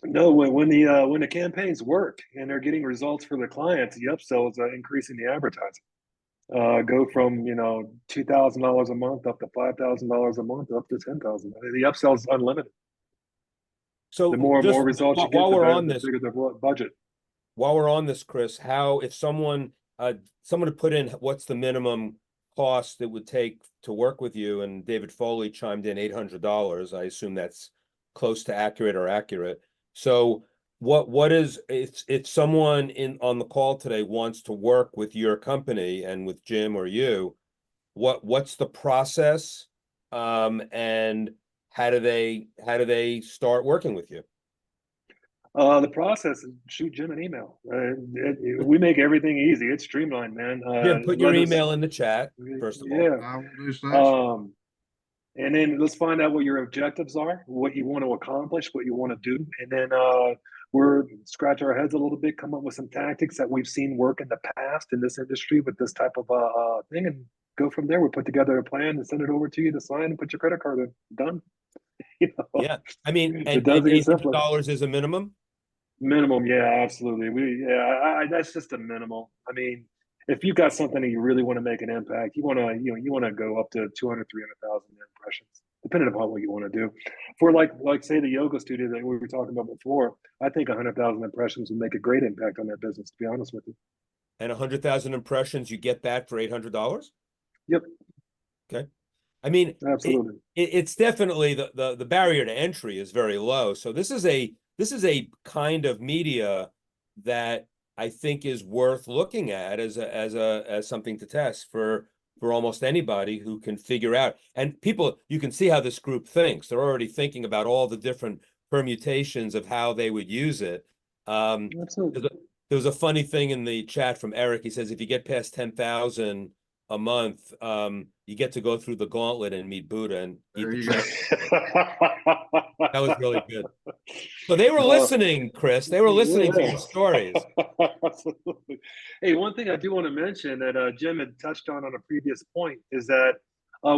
No, when the campaigns work and they're getting results for the clients, the upsell is increasing the advertising. Go from $2,000 a month up to $5,000 a month up to $10,000. The upsell is unlimited. So the more results you get, the bigger the budget. While we're on this, Chris, how if someone to put in what's the minimum cost it would take to work with you, and David Foley chimed in $800. I assume that's close to accurate. So what is if someone on the call today wants to work with your company and with Jim or you, what's the process, and how do they start working with you? The process is shoot Jim an email. We make everything easy. It's streamlined, man. Jim, put your email in the chat, first of all. Yeah. I will do so. And then let's find out what your objectives are, what you want to accomplish, what you want to do. And then we're scratch our heads a little bit, come up with some tactics that we've seen work in the past in this industry with this type of thing, and go from there. We put together a plan and send it over to you to sign and put your credit card in. Done. Yeah, I mean, and doesn't get simpler. $800 is a minimum. Minimum, yeah, absolutely. That's just a minimal. I mean, if you've got something that you really want to make an impact, you want to go up to 200, 300,000 impressions, depending upon what you want to do. For like say the yoga studio that we were talking about before, I think 100,000 impressions would make a great impact on that business, to be honest with you. And 100,000 impressions, you get that for $800? Yep. Okay. I mean, absolutely. It's definitely the barrier to entry is very low. So this is a kind of media that I think is worth looking at as something to test for almost anybody who can figure out. And people, you can see how this group thinks. They're already thinking about all the different permutations of how they would use it. Absolutely. There was a funny thing in the chat from Eric. He says, if you get past 10,000 a month, you get to go through the gauntlet and meet Buddha and eat the That was really good. So they were Oh. listening, Chris. They were listening to your stories. Absolutely. Hey, one thing I do want to mention that Jim had touched on a previous point is that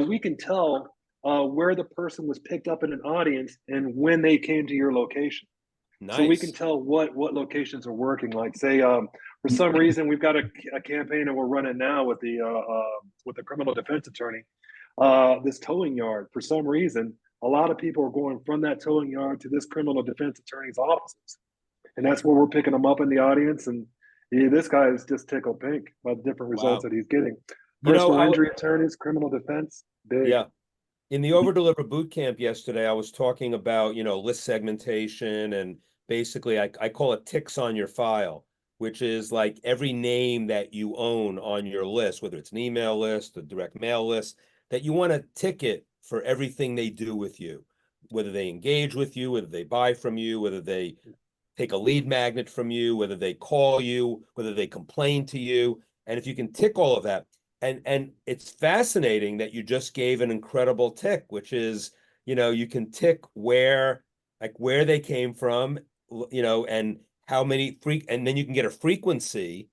we can tell where the person was picked up in an audience and when they came to your location. So we can Nice. tell what locations are working. Like, say, for some reason, we've got a campaign that we're running now with the criminal defense attorney. This towing yard, for some reason, a lot of people are going from that towing yard to this criminal defense attorney's offices, and that's where we're picking them up in the audience. And yeah, this guy is just tickled pink by the different results Wow. that he's getting. You know, Personal injury attorneys, criminal defense, big. Yeah. In the Over Deliver boot camp yesterday, I was talking about, list segmentation, and basically I call it ticks on your file, which is like every name that you own on your list, whether it's an email list, a direct mail list, that you want to ticket for everything they do with you, whether they engage with you, whether they buy from you, whether they take a lead magnet from you, whether they call you, whether they complain to you. And if you can tick all of that, and it's fascinating that you just gave an incredible tick, which is, you can tick where they came from, and how many and then you can get a frequency.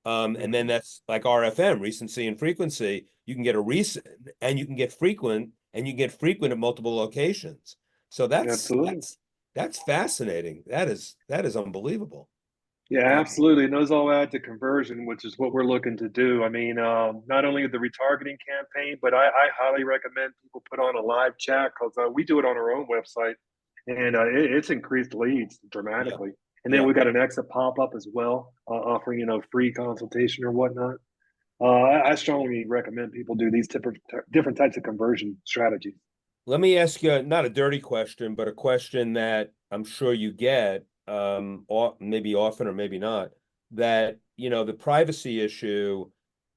And then that's like RFM, recency and frequency. You can get a recent, and you can get frequent, and you get frequent at multiple locations. So that's fascinating. That is unbelievable. Yeah, absolutely. And those all add to conversion, which is what we're looking to do. I mean, not only the retargeting campaign, but I highly recommend people put on a live chat, because we do it on our own website, and it's increased leads dramatically. And then Yeah. we've got an exit pop-up as well, offering, free consultation or whatnot. I strongly recommend people do these different types of conversion strategies. Let me ask you not a dirty question, but a question that I'm sure you get, maybe often or maybe not, that, the privacy issue,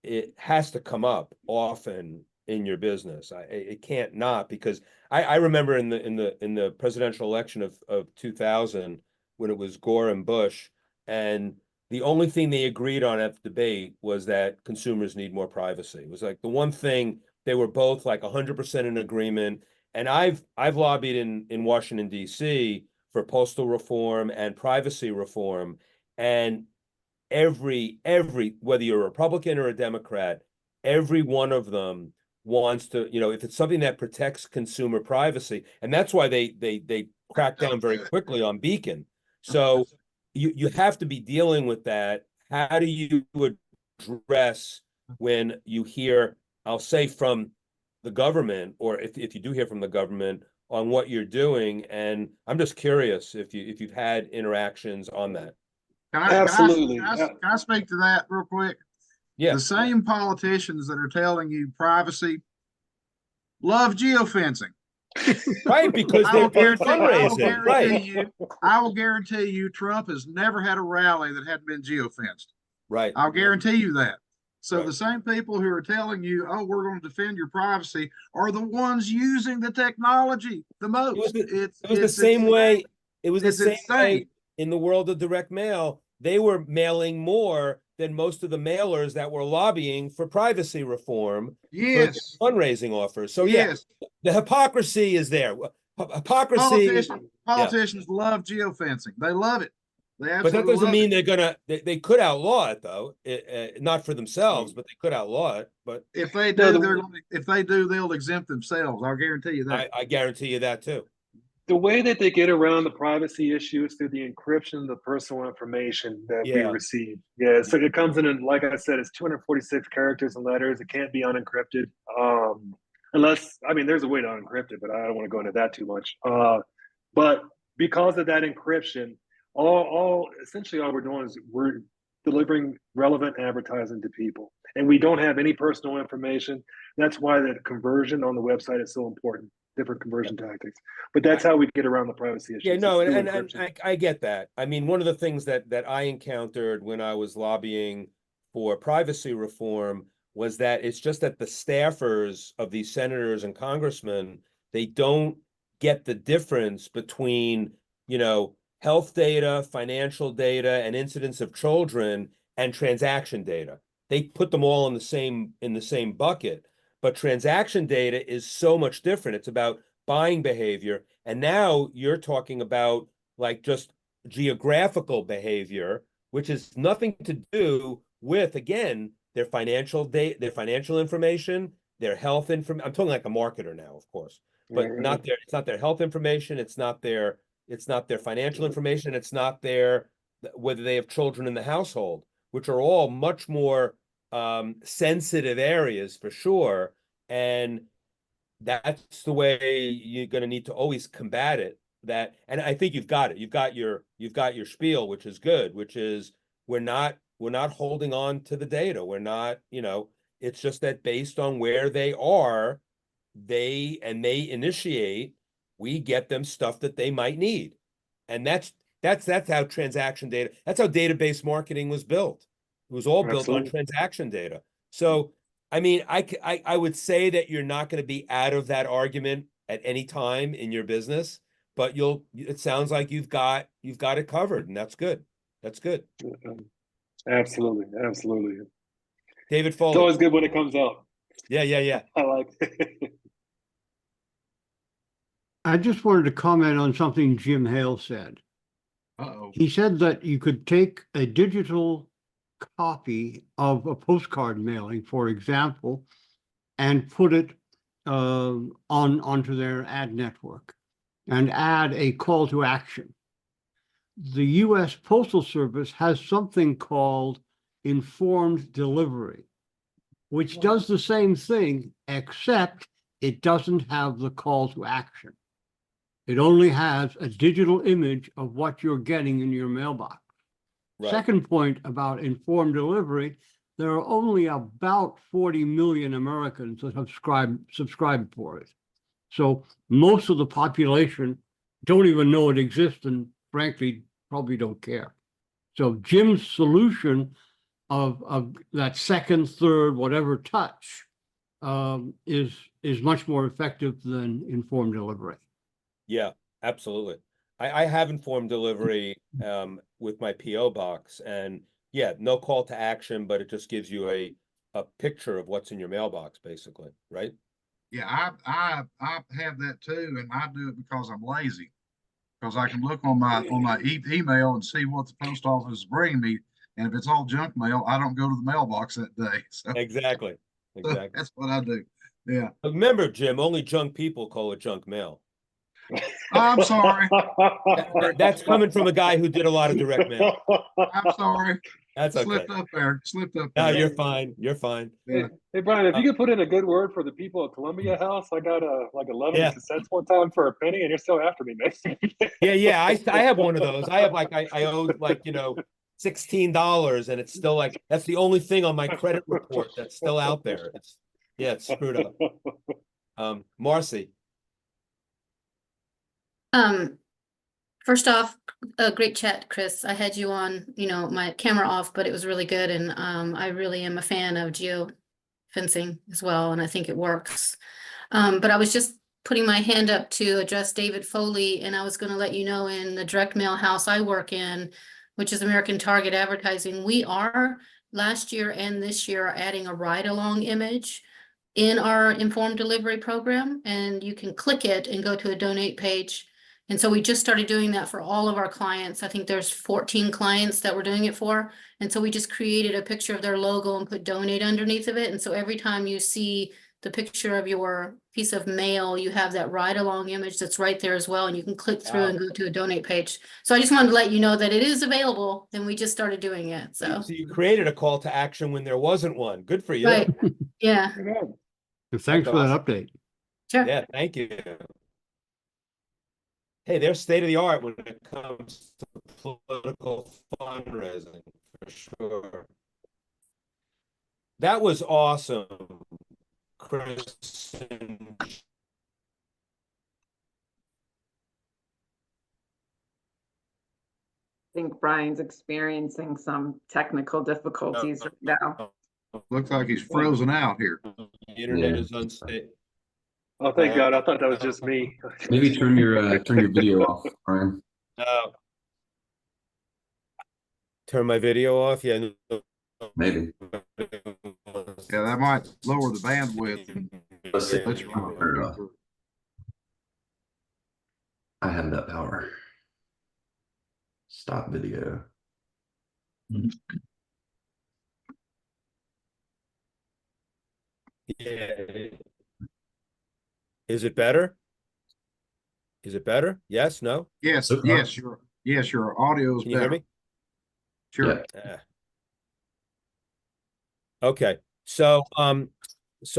it has to come up often in your business. It can't not, because I remember in the presidential election of 2000, when it was Gore and Bush, and the only thing they agreed on at the debate was that consumers need more privacy. It was like the one thing they were both like 100% in agreement. And I've lobbied in Washington, D.C. for postal reform and privacy reform. And every whether you're a Republican or a Democrat, every one of them wants to, if it's something that protects consumer privacy, and that's why they crack down very quickly on Beacon. So you have to be dealing with that. How do you address when you hear, I'll say, from the government, or if you do hear from the government on what you're doing? And I'm just curious if you've had interactions on that. Absolutely. Can I speak to that real quick? Yeah. The same politicians that are telling you privacy love geofencing. Right, because they're doing fundraising. Right. I will guarantee you Trump has never had a rally that hadn't been geofenced. Right. I'll guarantee you that. So Right. the same people who are telling you, oh, we're going to defend your privacy, are the ones using the technology the most. It was the same way. It was the same way in the world of direct mail. They were mailing more than most of the mailers that were lobbying for privacy reform. Yes. For fundraising offers. So yes. Yeah, the hypocrisy is there. Hypocrisy. Politicians love geofencing. They love it. But that doesn't mean they could outlaw it, though. Not for themselves, but they could outlaw it. But if they do, they'll exempt themselves. I'll guarantee you that. I guarantee you that too. The way that they get around the privacy issue is through the encryption of the personal information that we receive. Yeah, so it comes in, like I said, it's 246 characters and letters. It can't be unencrypted, unless, there's a way to unencrypt it, but I don't want to go into that too much. But because of that encryption, essentially all we're doing is we're delivering relevant advertising to people, and we don't have any personal information. That's why the conversion on the website is so important. Different conversion tactics, but that's how we get around the privacy issue. Yeah, no, and I get that. One of the things that I encountered when I was lobbying for privacy reform was that it's just that the staffers of these senators and congressmen, they don't get the difference between, health data, financial data, and incidents of children and transaction data. They put them all in the same bucket. But transaction data is so much different. It's about buying behavior. And now you're talking about like just geographical behavior, which has nothing to do with, again, their financial their financial information, their health information. I'm talking like a marketer now, of course, but not their, it's not their health information. It's not their financial information. It's not their, whether they have children in the household, which are all much more sensitive areas for sure. And that's the way you're going to need to always combat it. That, and I think you've got it. You've got your spiel, which is good, which is we're not holding on to the data. We're not, it's just that based on where they are, they initiate, we get them stuff that they might need. And that's how transaction data, that's how database marketing was built. It was all built on transaction data. So, I mean, I would say that you're not going to be out of that argument at any time in your business, but it sounds like you've got it covered, and that's good. That's good. Absolutely. David Foley. It's always good when it comes out. Yeah. I like it. I just wanted to comment on something Jim Hale said. Uh-oh. He said that you could take a digital copy of a postcard mailing, for example, and put it onto their ad network and add a call to action. The U.S. Postal Service has something called informed delivery, which does the same thing, except it doesn't have the call to action. It only has a digital image of what you're getting in your mailbox. Right. Second point about informed delivery, there are only about 40 million Americans that have subscribed for it. So most of the population don't even know it exists and frankly, probably don't care. So Jim's solution of that second, third, whatever touch is much more effective than informed delivery. Yeah, absolutely. I have informed delivery with my PO box, and yeah, no call to action, but it just gives you a picture of what's in your mailbox, basically, right? Yeah, I have that too, and I do it because I'm lazy. Because I can look on my email and see what the post office is bringing me, and if it's all junk mail, I don't go to the mailbox that day. So exactly. so that's what I do. Yeah. But remember, Jim, only junk people call it junk mail. I'm sorry. That's coming from a guy who did a lot of direct mail. I'm sorry. That's okay. Slipped up there. No, you're fine. You're fine. Yeah. Hey, Brian, if you could put in a good word for the people at Columbia House, I got like 11 cassettes one time for a penny, and you're still after me, man. Yeah. I have one of those. I have like I owe like $16, and it's still like that's the only thing on my credit report that's still out there. It's screwed up. Marcy. First off, a great chat, Chris. I had you on, my camera off, but it was really good. And I really am a fan of geofencing as well. And I think it works. But I was just putting my hand up to address David Foley. And I was going to let you know, in the direct mail house I work in, which is American Target Advertising, we are last year and this year adding a ride-along image in our informed delivery program. And you can click it and go to a donate page. And so we just started doing that for all of our clients. I think there's 14 clients that we're doing it for. And so we just created a picture of their logo and put donate underneath of it. And so every time you see the picture of your piece of mail, you have that ride along image that's right there as well. And you can click through and go to a donate page. So I just wanted to let you know that it is available, and we just started doing it. So you created a call to action when there wasn't one. Good for you. Right. Yeah. Thanks for that update. Sure. Yeah, thank you. Hey, they're state of the art when it comes to political fundraising, for sure. That was awesome, Chris. I think Brian's experiencing some technical difficulties right now. Looks like he's frozen out here. The internet is unstable. Oh, thank God. I thought that was just me. Maybe turn your video off, Brian. Turn my video off? Yeah. Maybe. Yeah, that might lower the bandwidth. Let's see. I have that power. Stop video. Yeah. Is it better? Is it better? Yes, no? Yes, So far. your audio is Can you hear better. me? Sure. Yeah. Okay. So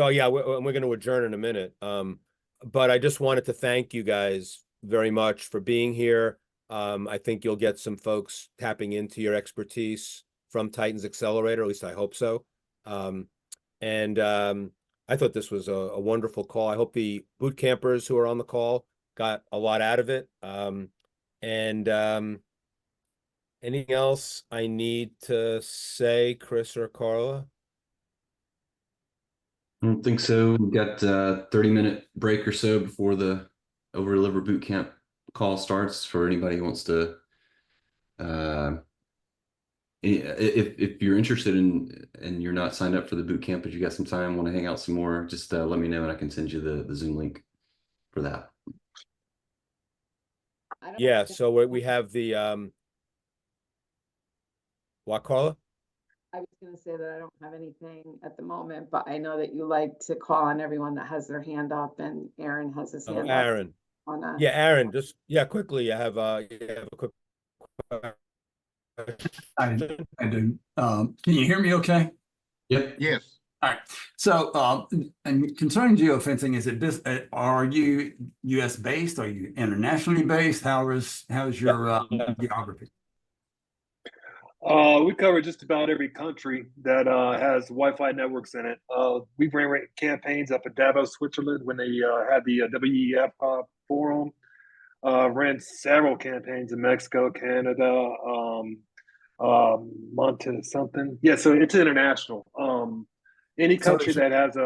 yeah, we're going to adjourn in a minute. But I just wanted to thank you guys very much for being here. I think you'll get some folks tapping into your expertise from Titan's Xcelerator, at least I hope so. I thought this was a wonderful call. I hope the boot campers who are on the call got a lot out of it. Anything else I need to say, Chris or Carla? I don't think so. We've got a 30-minute break or so before the over deliver boot camp call starts for anybody who wants to. If you're interested in and you're not signed up for the boot camp, but you got some time, want to hang out some more, just let me know and I can send you the Zoom link for that. Yeah, so we have the what, Carla? I was going to say that I don't have anything at the moment, but I know that you like to call on everyone that has their hand up, and Aaron has his hand up. Aaron. Yeah, Aaron, just quickly, I have a quick I do. Can you hear me okay? Yep. Yes. All right. So, and concerning geofencing, is it are you U.S. based? Are you internationally based? How's your geography? We cover just about every country that has Wi-Fi networks in it. We ran campaigns up in Davos, Switzerland, when they had the WEF forum. Ran several campaigns in Mexico, Canada, Montana, something. Yeah, so it's international. Any country that has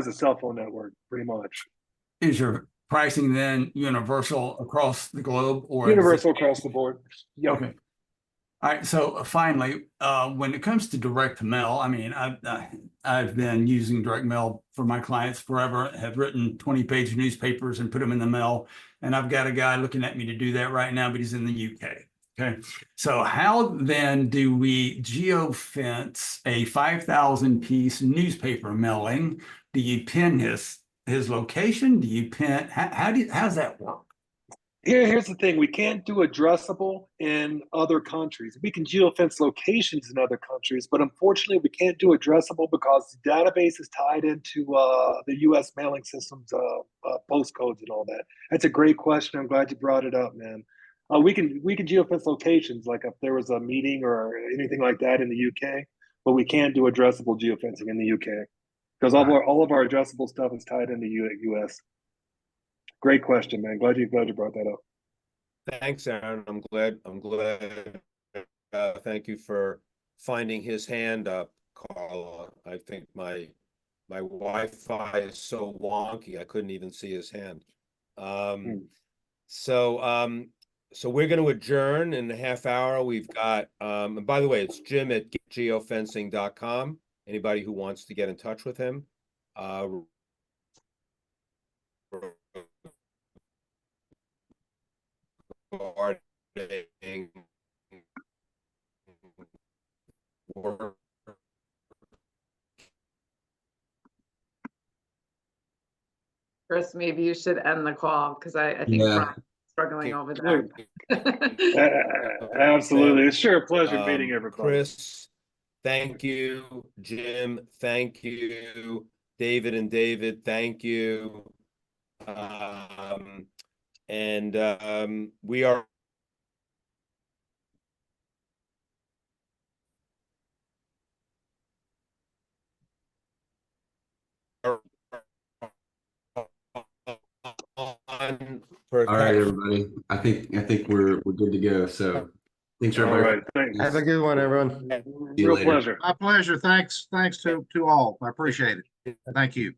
a cell phone network, pretty much. Is your pricing then universal across the globe, or universal across the board? Yeah. Okay. All right. So finally, when it comes to direct mail, I mean, I've been using direct mail for my clients forever. Have written 20-page newspapers and put them in the mail, and I've got a guy looking at me to do that right now, but he's in the UK. Okay. So how then do we geofence a 5,000-piece newspaper mailing? Do you pin his location? Do you pin? How's that work? Here's the thing. We can't do addressable in other countries. We can geofence locations in other countries, but unfortunately we can't do addressable because the database is tied into the US mailing systems, postcodes and all that. That's a great question. I'm glad you brought it up, man. We can geofence locations, like if there was a meeting or anything like that in the UK, but we can't do addressable geofencing in the UK because all of our addressable stuff is tied into US. Great question, man. Glad you brought that up. Thanks, Aaron. I'm glad. Thank you for finding his hand up, Carla. I think my Wi-Fi is so wonky I couldn't even see his hand. So we're going to adjourn in a half hour. We've got and by the way, it's Jim at GetGeofencing.com. Anybody who wants to get in touch with him. Chris, maybe you should end the call because I think Brian's struggling over there. Absolutely. It's sure a pleasure meeting everybody. Chris, thank you. Jim, thank you. David and David, thank you. We are all right, everybody. I think we're good to go. So thanks for everybody. All right, thanks. Have a good one, everyone. See you Real later. pleasure. My pleasure. Thanks to all. I appreciate it. Thank you.